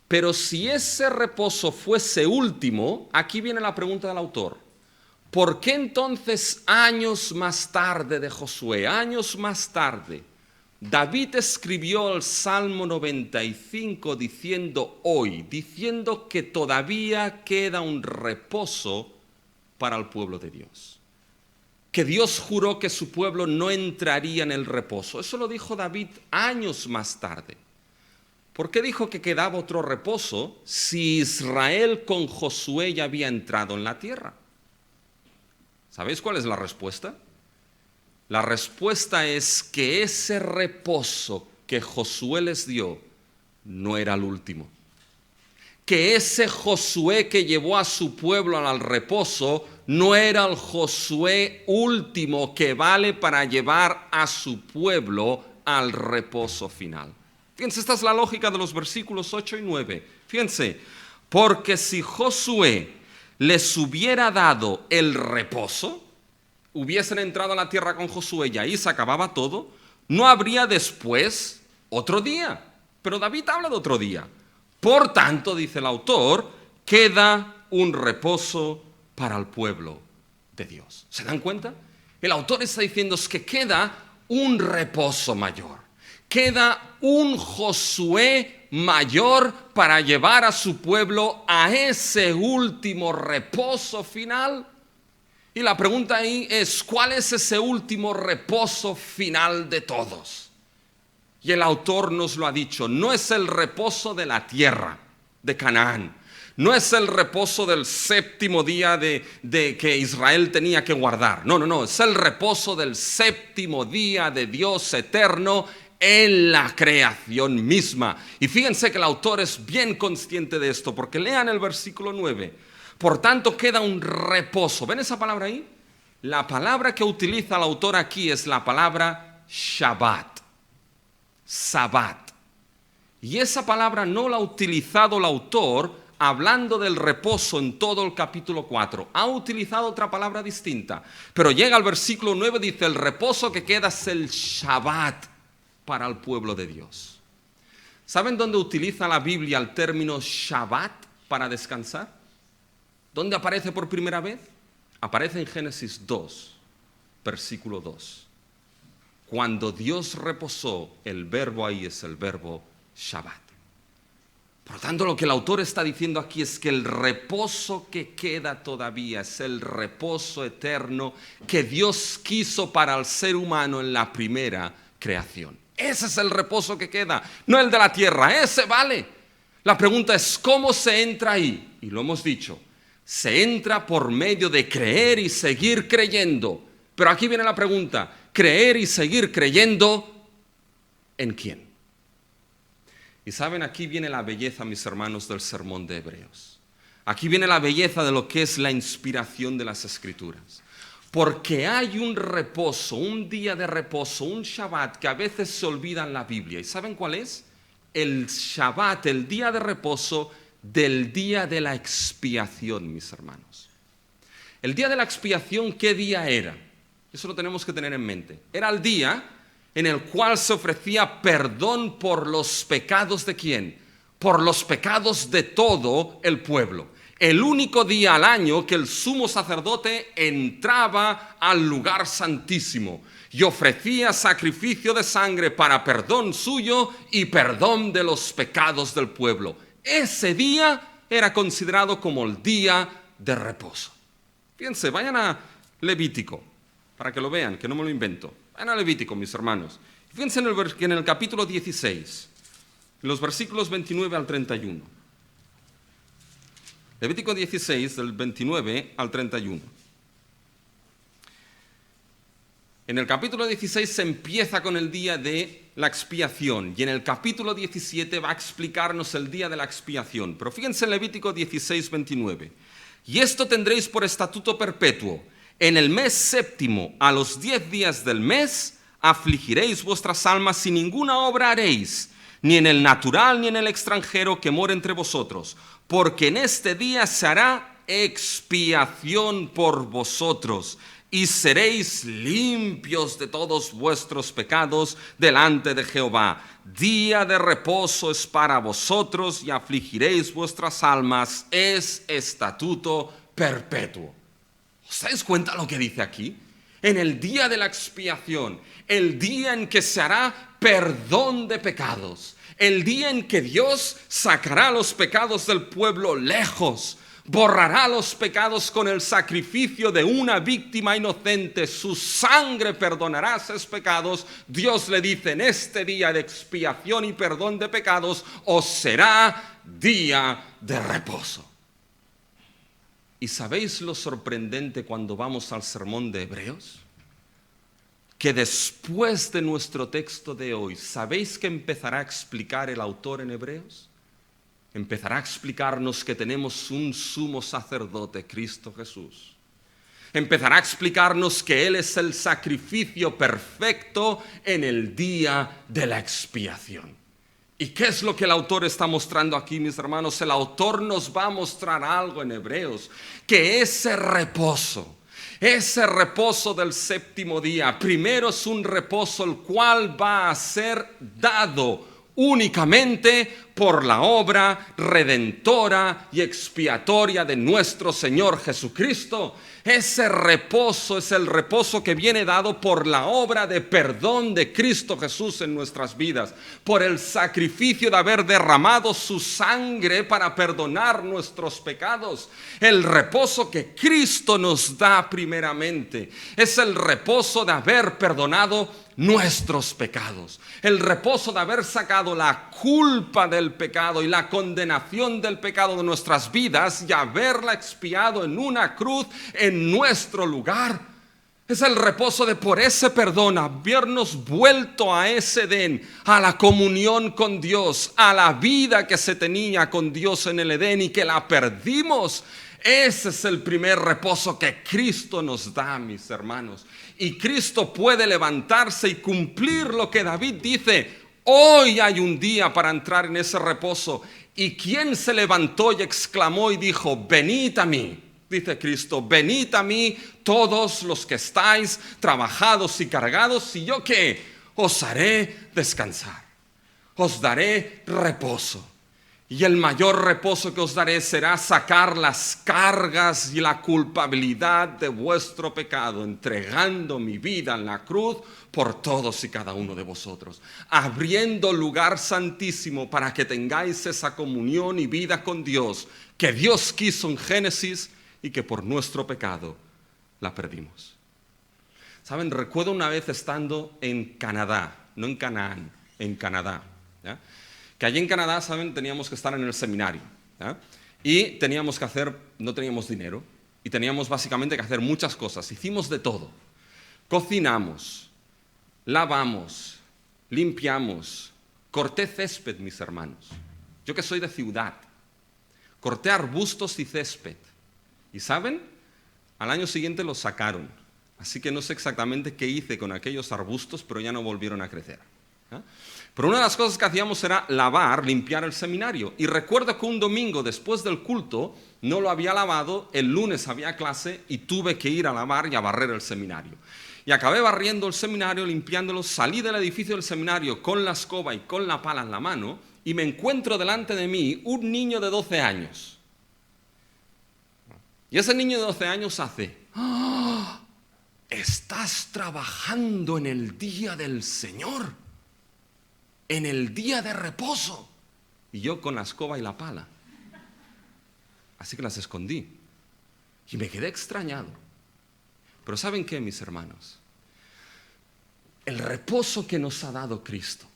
Pero si ese reposo fuese último, aquí viene la pregunta del autor. ¿Por qué entonces años más tarde de Josué, años más tarde, David escribió el Salmo 95 diciendo que todavía queda un reposo para el pueblo de Dios. Que Dios juró que su pueblo no entraría en el reposo. Eso lo dijo David años más tarde. ¿Por qué dijo que quedaba otro reposo si Israel con Josué ya había entrado en la tierra? ¿Sabéis cuál es la respuesta? La respuesta es que ese reposo que Josué les dio no era el último. Que ese Josué que llevó a su pueblo al reposo no era el Josué último que vale para llevar a su pueblo al reposo final. Fíjense, esta es la lógica de los versículos 8 y 9. Fíjense, porque si Josué les hubiera dado el reposo, hubiesen entrado a la tierra con Josué y ahí se acababa todo, no habría después otro día. Pero David habla de otro día. Por tanto, dice el autor, queda un reposo para el pueblo de Dios. ¿Se dan cuenta? El autor está diciendo que queda un reposo mayor. Queda un Josué mayor para llevar a su pueblo a ese último reposo final. Y la pregunta ahí es, ¿cuál es ese último reposo final de todos? Y el autor nos lo ha dicho, no es el reposo de la tierra de Canaán, no es el reposo del séptimo día de que Israel tenía que guardar, no, es el reposo del séptimo día de Dios eterno en la creación misma. Y fíjense que el autor es bien consciente de esto, porque lean el versículo 9. Por tanto, queda un reposo. ¿Ven esa palabra ahí? La palabra que utiliza el autor aquí es la palabra Shabbat. Sabbat. Y esa palabra no la ha utilizado el autor hablando del reposo en todo el capítulo 4. Ha utilizado otra palabra distinta. Pero llega al versículo 9 y dice, el reposo que queda es el Shabbat para el pueblo de Dios. ¿Saben dónde utiliza la Biblia el término Shabbat para descansar? ¿Dónde aparece por primera vez? Aparece en Génesis 2, versículo 2. Cuando Dios reposó, el verbo ahí es el verbo Shabbat. Por lo tanto, lo que el autor está diciendo aquí es que el reposo que queda todavía es el reposo eterno que Dios quiso para el ser humano en la primera creación. Ese es el reposo que queda, no el de la tierra, ese vale. La pregunta es, ¿cómo se entra ahí? Y lo hemos dicho, se entra por medio de creer y seguir creyendo. Pero aquí viene la pregunta, ¿creer y seguir creyendo en quién? Y saben, aquí viene la belleza, mis hermanos, del sermón de Hebreos. Aquí viene la belleza de lo que es la inspiración de las Escrituras. Porque hay un reposo, un día de reposo, un Shabbat que a veces se olvida en la Biblia. ¿Y saben cuál es? El Shabbat, el día de reposo del día de la expiación, mis hermanos. El día de la expiación, ¿qué día era? Eso lo tenemos que tener en mente. Era el día en el cual se ofrecía perdón por los pecados ¿de quién? Por los pecados de todo el pueblo. El único día al año que el sumo sacerdote entraba al lugar santísimo y ofrecía sacrificio de sangre para perdón suyo y perdón de los pecados del pueblo. Ese día era considerado como el día de reposo. Fíjense, vayan a Levítico, para que lo vean, que no me lo invento. Vayan a Levítico, mis hermanos. Fíjense en el capítulo 16, los versículos 29 al 31. Levítico 16, del 29 al 31. En el capítulo 16 se empieza con el día de la expiación y en el capítulo 17 va a explicarnos el día de la expiación. Pero fíjense en Levítico 16, 29. Y esto tendréis por estatuto perpetuo. En el mes séptimo, a los 10 días del mes, afligiréis vuestras almas y ninguna obra haréis, ni en el natural ni en el extranjero que mora entre vosotros, porque en este día se hará expiación por vosotros y seréis limpios de todos vuestros pecados delante de Jehová. Día de reposo es para vosotros y afligiréis vuestras almas, es estatuto perpetuo. ¿Os dais cuenta lo que dice aquí? En el día de la expiación, el día en que se hará perdón de pecados, el día en que Dios sacará los pecados del pueblo lejos, borrará los pecados con el sacrificio de una víctima inocente, su sangre perdonará esos pecados. Dios le dice: en este día de expiación y perdón de pecados os será día de reposo. ¿Y sabéis lo sorprendente cuando vamos al sermón de Hebreos? Que después de nuestro texto de hoy, ¿sabéis qué empezará a explicar el autor en Hebreos? Empezará a explicarnos que tenemos un sumo sacerdote, Cristo Jesús. Empezará a explicarnos que Él es el sacrificio perfecto en el día de la expiación. ¿Y qué es lo que el autor está mostrando aquí, mis hermanos? El autor nos va a mostrar algo en Hebreos, que ese reposo del séptimo día, primero es un reposo el cual va a ser dado únicamente por la obra redentora y expiatoria de nuestro Señor Jesucristo. Ese reposo es el reposo que viene dado por la obra de perdón de Cristo Jesús en nuestras vidas, por el sacrificio de haber derramado su sangre para perdonar nuestros pecados. El reposo que Cristo nos da primeramente es el reposo de haber perdonado nuestros pecados, el reposo de haber sacado la culpa del pecado y la condenación del pecado de nuestras vidas y haberla expiado en una cruz en nuestro lugar. Es el reposo de, por ese perdón, habernos vuelto a ese Edén, a la comunión con Dios, a la vida que se tenía con Dios en el Edén y que la perdimos. Ese es el primer reposo que Cristo nos da, mis hermanos. Y Cristo puede levantarse y cumplir lo que David dice: hoy hay un día para entrar en ese reposo. ¿Y quién se levantó y exclamó y dijo: venid a mí? Dice Cristo: venid a mí todos los que estáis trabajados y cargados, y yo ¿qué? Os haré descansar, os daré reposo. Y el mayor reposo que os daré será sacar las cargas y la culpabilidad de vuestro pecado, entregando mi vida en la cruz por todos y cada uno de vosotros, abriendo lugar santísimo para que tengáis esa comunión y vida con Dios que Dios quiso en Génesis y que por nuestro pecado la perdimos. Saben, recuerdo una vez estando en Canadá, no en Canaán, en Canadá, ¿ya? Que allí en Canadá, ¿saben? Teníamos que estar en el seminario, ¿ya? Y teníamos que hacer, no teníamos dinero, y teníamos básicamente que hacer muchas cosas. Hicimos de todo. Cocinamos, lavamos, limpiamos, corté césped, mis hermanos. Yo que soy de ciudad, corté arbustos y césped. ¿Y saben? Al año siguiente los sacaron. Así que no sé exactamente qué hice con aquellos arbustos, pero ya no volvieron a crecer, ¿ya? Pero una de las cosas que hacíamos era lavar, limpiar el seminario. Y recuerdo que un domingo después del culto no lo había lavado, el lunes había clase y tuve que ir a lavar y a barrer el seminario. Y acabé barriendo el seminario, limpiándolo, salí del edificio del seminario con la escoba y con la pala en la mano y me encuentro delante de mí un niño de 12 años. Y ese niño de 12 años hace: ¡oh! Estás trabajando en el día del Señor, en el día de reposo. Y yo con la escoba y la pala. Así que las escondí. Y me quedé extrañado. Pero ¿saben qué, mis hermanos? El reposo que nos ha dado Cristo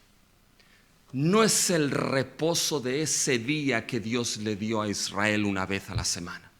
no es el reposo de ese día que Dios le dio a Israel una vez a la semana.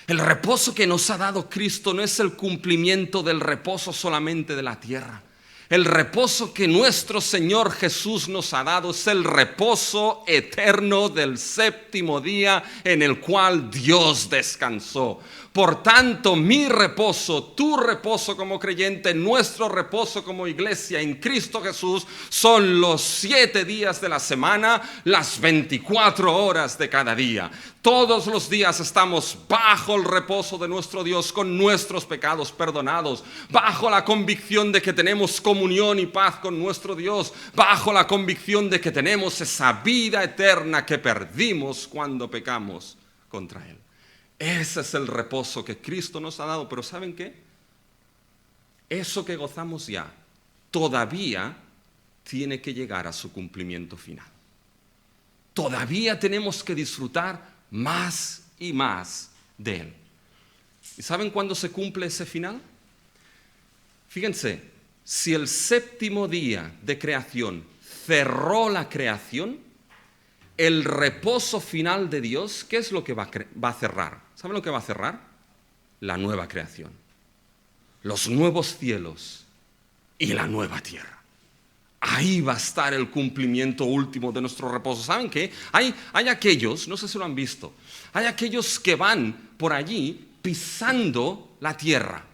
El reposo que nos ha dado Cristo no es el cumplimiento del reposo solamente de la tierra. El reposo que nuestro Señor Jesús nos ha dado es el reposo eterno del séptimo día en el cual Dios descansó. Por tanto, mi reposo, tu reposo como creyente, nuestro reposo como iglesia en Cristo Jesús son los 7 días de la semana, las 24 horas de cada día. Todos los días estamos bajo el reposo de nuestro Dios, con nuestros pecados perdonados, bajo la convicción de que tenemos comunión y paz con nuestro Dios, bajo la convicción de que tenemos esa vida eterna que perdimos cuando pecamos contra Él. Ese es el reposo que Cristo nos ha dado. Pero ¿saben qué? Eso que gozamos ya todavía tiene que llegar a su cumplimiento final. Todavía tenemos que disfrutar más y más de Él. ¿Y saben cuándo se cumple ese final? Fíjense, si el séptimo día de creación cerró la creación, el reposo final de Dios, ¿qué es lo que va a cerrar? ¿Saben lo que va a cerrar? La nueva creación, los nuevos cielos y la nueva tierra. Ahí va a estar el cumplimiento último de nuestro reposo. ¿Saben qué? Hay aquellos, no sé si lo han visto, hay aquellos que van por allí pisando la tierra.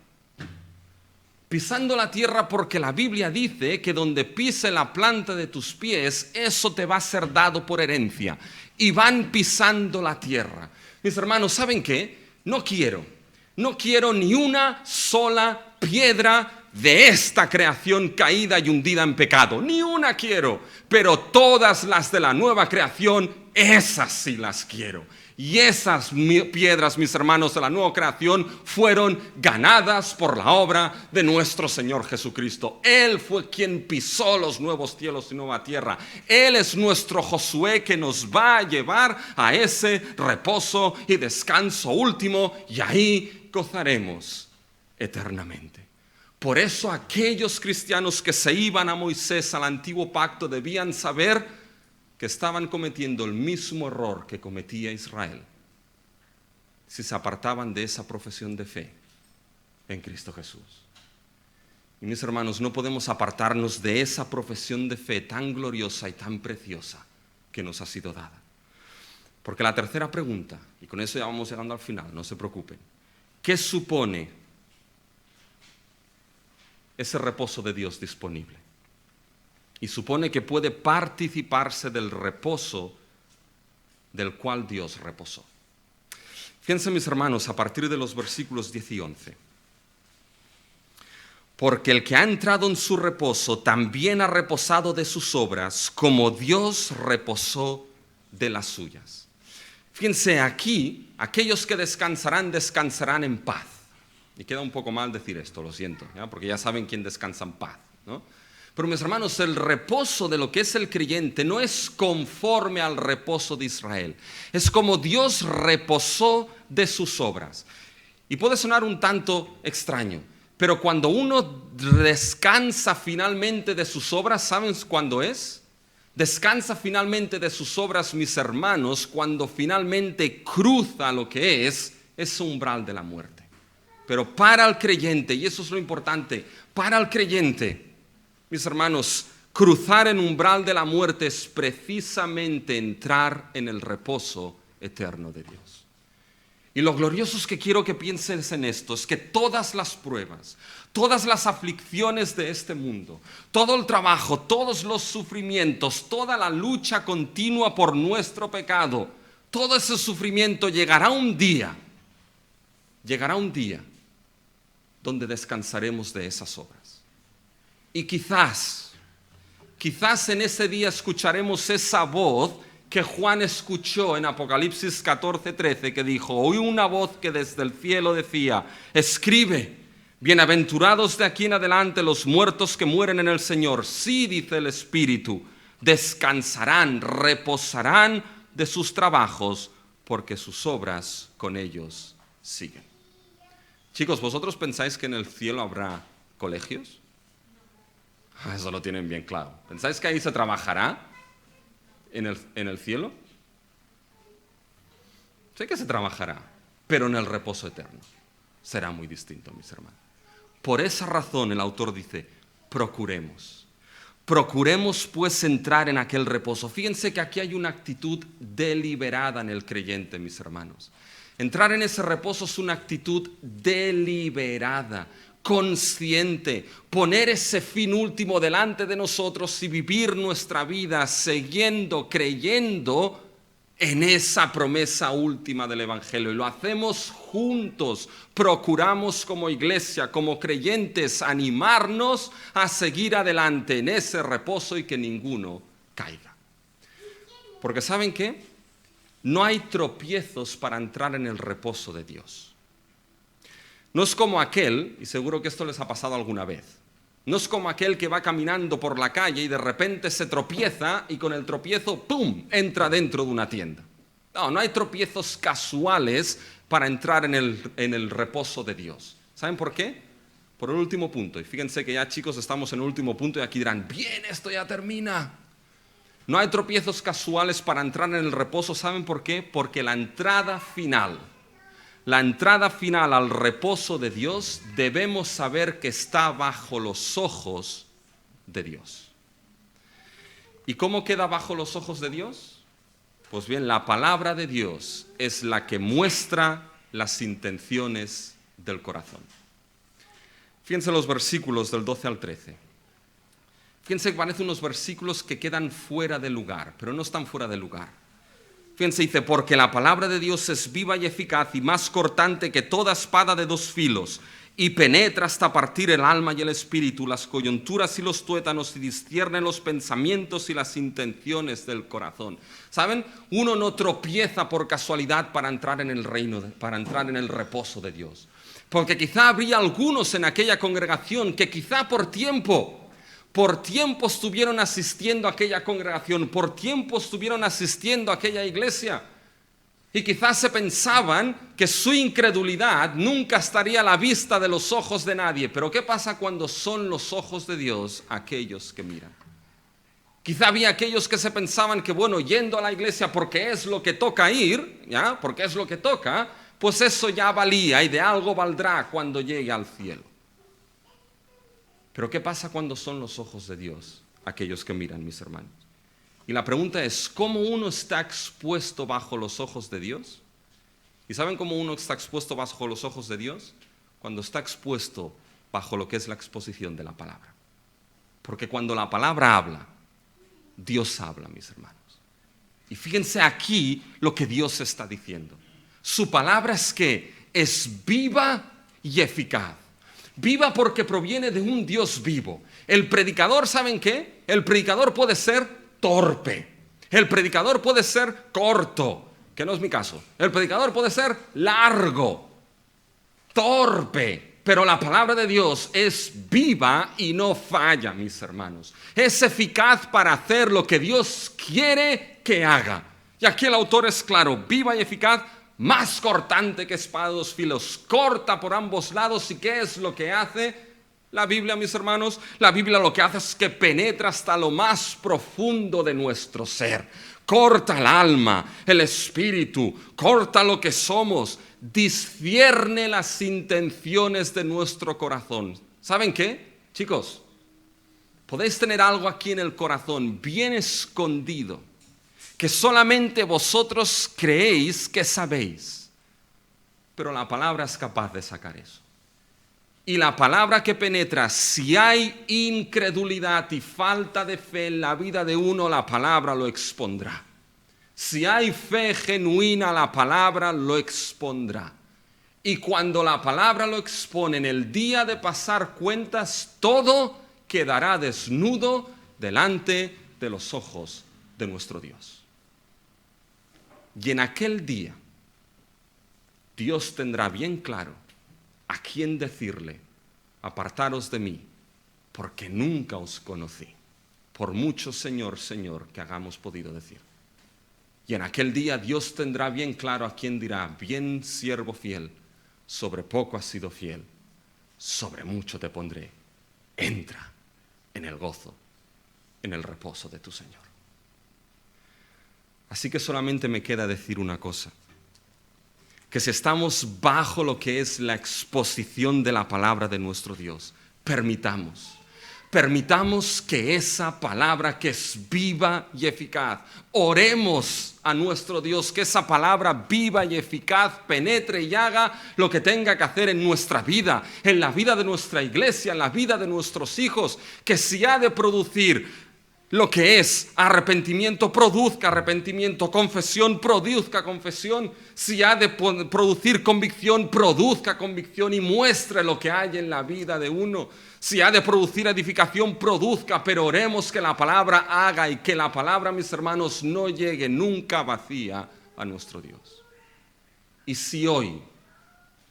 Pisando la tierra porque la Biblia dice que donde pise la planta de tus pies, eso te va a ser dado por herencia. Y van pisando la tierra. Mis hermanos, ¿saben qué? No quiero ni una sola piedra de esta creación caída y hundida en pecado. Ni una quiero, pero todas las de la nueva creación, esas sí las quiero. Y esas piedras, mis hermanos, de la nueva creación fueron ganadas por la obra de nuestro Señor Jesucristo. Él fue quien pisó los nuevos cielos y nueva tierra. Él es nuestro Josué que nos va a llevar a ese reposo y descanso último, y ahí gozaremos eternamente. Por eso aquellos cristianos que se iban a Moisés, al antiguo pacto, debían saber que estaban cometiendo el mismo error que cometía Israel si se apartaban de esa profesión de fe en Cristo Jesús. Y mis hermanos, no podemos apartarnos de esa profesión de fe tan gloriosa y tan preciosa que nos ha sido dada. Porque la tercera pregunta, y con eso ya vamos llegando al final, no se preocupen, ¿qué supone ese reposo de Dios disponible? Y supone que puede participarse del reposo del cual Dios reposó. Fíjense, mis hermanos, a partir de los versículos 10 y 11. Porque el que ha entrado en su reposo también ha reposado de sus obras, como Dios reposó de las suyas. Fíjense, aquí, aquellos que descansarán en paz. Y queda un poco mal decir esto, lo siento, ¿ya? Porque ya saben quién descansa en paz, ¿no? Pero mis hermanos, el reposo de lo que es el creyente no es conforme al reposo de Israel. Es como Dios reposó de sus obras. Y puede sonar un tanto extraño, pero cuando uno descansa finalmente de sus obras, ¿saben cuándo es? Descansa finalmente de sus obras, mis hermanos, cuando finalmente cruza lo que es ese umbral de la muerte. Pero para el creyente, y eso es lo importante, para el creyente, mis hermanos, cruzar el umbral de la muerte es precisamente entrar en el reposo eterno de Dios. Y lo glorioso es que quiero que pienses en esto, es que todas las pruebas, todas las aflicciones de este mundo, todo el trabajo, todos los sufrimientos, toda la lucha continua por nuestro pecado, todo ese sufrimiento llegará un día donde descansaremos de esas obras. Y quizás en ese día escucharemos esa voz que Juan escuchó en Apocalipsis 14:13, que dijo: oí una voz que desde el cielo decía, escribe, bienaventurados de aquí en adelante los muertos que mueren en el Señor. Sí, dice el Espíritu, descansarán, reposarán de sus trabajos, porque sus obras con ellos siguen. Chicos, ¿vosotros pensáis que en el cielo habrá colegios? Eso lo tienen bien claro. ¿Pensáis que ahí se trabajará en el cielo? Sé que se trabajará, pero en el reposo eterno será muy distinto, mis hermanos. Por esa razón el autor dice, procuremos pues entrar en aquel reposo. Fíjense que aquí hay una actitud deliberada en el creyente, mis hermanos. Entrar en ese reposo es una actitud deliberada, consciente, poner ese fin último delante de nosotros y vivir nuestra vida creyendo en esa promesa última del Evangelio. Y lo hacemos juntos, procuramos como iglesia, como creyentes, animarnos a seguir adelante en ese reposo y que ninguno caiga. Porque ¿saben qué? No hay tropiezos para entrar en el reposo de Dios. No es como aquel, y seguro que esto les ha pasado alguna vez, no es como aquel que va caminando por la calle y de repente se tropieza y con el tropiezo, ¡pum!, entra dentro de una tienda. No hay tropiezos casuales para entrar en el reposo de Dios. ¿Saben por qué? Por el último punto. Y fíjense que ya, chicos, estamos en el último punto y aquí dirán, bien, esto ya termina. No hay tropiezos casuales para entrar en el reposo. ¿Saben por qué? Porque la entrada final al reposo de Dios, debemos saber que está bajo los ojos de Dios. ¿Y cómo queda bajo los ojos de Dios? Pues bien, la palabra de Dios es la que muestra las intenciones del corazón. Fíjense los versículos del 12 al 13. Fíjense que parecen unos versículos que quedan fuera de lugar, pero no están fuera de lugar. Fíjense, dice, porque la palabra de Dios es viva y eficaz y más cortante que toda espada de dos filos, y penetra hasta partir el alma y el espíritu, las coyunturas y los tuétanos, y discierne los pensamientos y las intenciones del corazón. ¿Saben? Uno no tropieza por casualidad para entrar en el reino, para entrar en el reposo de Dios. Porque quizá habría algunos en aquella congregación que quizá por tiempo estuvieron asistiendo a aquella congregación, por tiempo estuvieron asistiendo a aquella iglesia. Y quizás se pensaban que su incredulidad nunca estaría a la vista de los ojos de nadie. Pero ¿qué pasa cuando son los ojos de Dios aquellos que miran? Quizá había aquellos que se pensaban que, bueno, yendo a la iglesia porque es lo que toca ir, ¿ya? Porque es lo que toca, pues eso ya valía y de algo valdrá cuando llegue al cielo. Pero ¿qué pasa cuando son los ojos de Dios aquellos que miran, mis hermanos? Y la pregunta es, ¿cómo uno está expuesto bajo los ojos de Dios? ¿Y saben cómo uno está expuesto bajo los ojos de Dios? Cuando está expuesto bajo lo que es la exposición de la palabra. Porque cuando la palabra habla, Dios habla, mis hermanos. Y fíjense aquí lo que Dios está diciendo. Su palabra es que es viva y eficaz. Viva porque proviene de un Dios vivo. El predicador, ¿saben qué? El predicador puede ser torpe. El predicador puede ser corto, que no es mi caso. El predicador puede ser largo, torpe. Pero la palabra de Dios es viva y no falla, mis hermanos. Es eficaz para hacer lo que Dios quiere que haga. Y aquí el autor es claro, viva y eficaz, más cortante que espada de dos filos, corta por ambos lados. ¿Y qué es lo que hace la Biblia, mis hermanos? La Biblia lo que hace es que penetra hasta lo más profundo de nuestro ser. Corta el alma, el espíritu, corta lo que somos, discierne las intenciones de nuestro corazón. ¿Saben qué, chicos? Podéis tener algo aquí en el corazón bien escondido, que solamente vosotros creéis que sabéis, pero la palabra es capaz de sacar eso. Y la palabra que penetra, si hay incredulidad y falta de fe en la vida de uno, la palabra lo expondrá. Si hay fe genuina, la palabra lo expondrá. Y cuando la palabra lo expone en el día de pasar cuentas, todo quedará desnudo delante de los ojos de nuestro Dios. Y en aquel día, Dios tendrá bien claro a quién decirle, apartaros de mí, porque nunca os conocí, por mucho Señor, Señor, que hagamos podido decir. Y en aquel día Dios tendrá bien claro a quién dirá, bien siervo fiel, sobre poco has sido fiel, sobre mucho te pondré, entra en el gozo, en el reposo de tu Señor. Así que solamente me queda decir una cosa, que si estamos bajo lo que es la exposición de la palabra de nuestro Dios, permitamos que esa palabra que es viva y eficaz, oremos a nuestro Dios, que esa palabra viva y eficaz penetre y haga lo que tenga que hacer en nuestra vida, en la vida de nuestra iglesia, en la vida de nuestros hijos, que si ha de producir lo que es arrepentimiento, produzca arrepentimiento, confesión, produzca confesión. Si ha de producir convicción, produzca convicción y muestre lo que hay en la vida de uno. Si ha de producir edificación, produzca, pero oremos que la palabra haga y que la palabra, mis hermanos, no llegue nunca vacía a nuestro Dios. Y si hoy,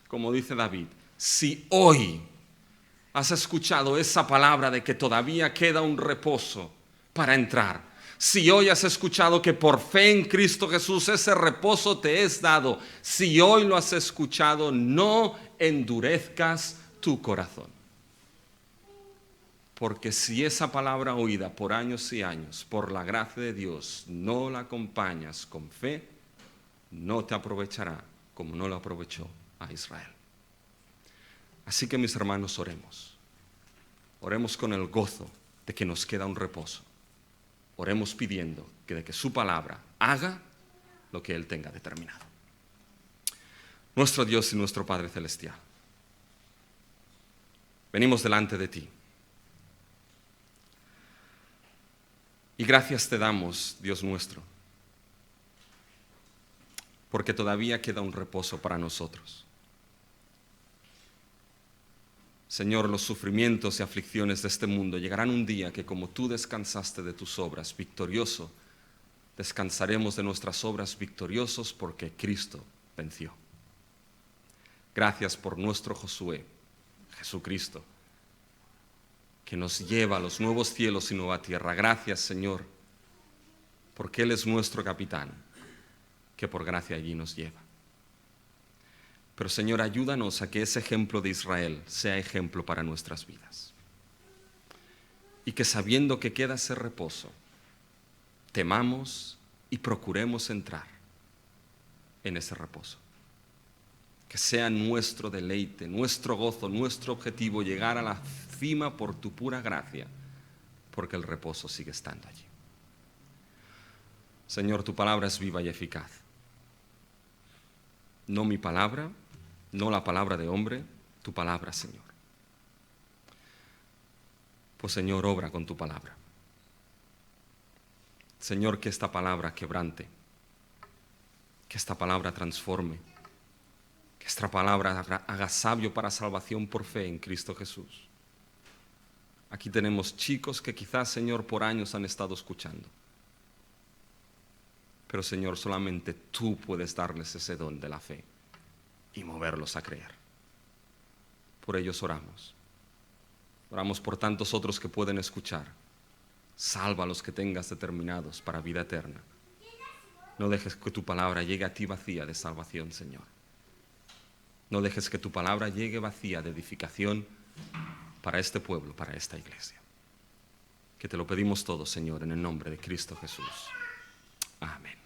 como dice David, si hoy has escuchado esa palabra de que todavía queda un reposo para entrar, Si hoy has escuchado que por fe en Cristo Jesús ese reposo te es dado, si hoy lo has escuchado, no endurezcas tu corazón. Porque si esa palabra oída por años y años, por la gracia de Dios, no la acompañas con fe, no te aprovechará como no lo aprovechó a Israel. Así que mis hermanos, oremos. Oremos con el gozo de que nos queda un reposo. Oremos pidiendo de que su palabra haga lo que Él tenga determinado. Nuestro Dios y nuestro Padre Celestial, venimos delante de ti. Y gracias te damos, Dios nuestro, porque todavía queda un reposo para nosotros. Señor, los sufrimientos y aflicciones de este mundo llegarán un día que como tú descansaste de tus obras victorioso, descansaremos de nuestras obras victoriosos porque Cristo venció. Gracias por nuestro Josué, Jesucristo, que nos lleva a los nuevos cielos y nueva tierra. Gracias, Señor, porque Él es nuestro capitán, que por gracia allí nos lleva. Pero, Señor, ayúdanos a que ese ejemplo de Israel sea ejemplo para nuestras vidas. Y que sabiendo que queda ese reposo, temamos y procuremos entrar en ese reposo. Que sea nuestro deleite, nuestro gozo, nuestro objetivo llegar a la cima por tu pura gracia, porque el reposo sigue estando allí. Señor, tu palabra es viva y eficaz. No mi palabra, no la palabra de hombre, tu palabra, Señor. Pues, Señor, obra con tu palabra. Señor, que esta palabra quebrante, que esta palabra transforme, que esta palabra haga sabio para salvación por fe en Cristo Jesús. Aquí tenemos chicos que quizás, Señor, por años han estado escuchando. Pero, Señor, solamente tú puedes darles ese don de la fe y moverlos a creer. Por ellos oramos. Oramos por tantos otros que pueden escuchar. Salva a los que tengas determinados para vida eterna. No dejes que tu palabra llegue a ti vacía de salvación, Señor. No dejes que tu palabra llegue vacía de edificación para este pueblo, para esta iglesia. Que te lo pedimos todo, Señor, en el nombre de Cristo Jesús. Amén.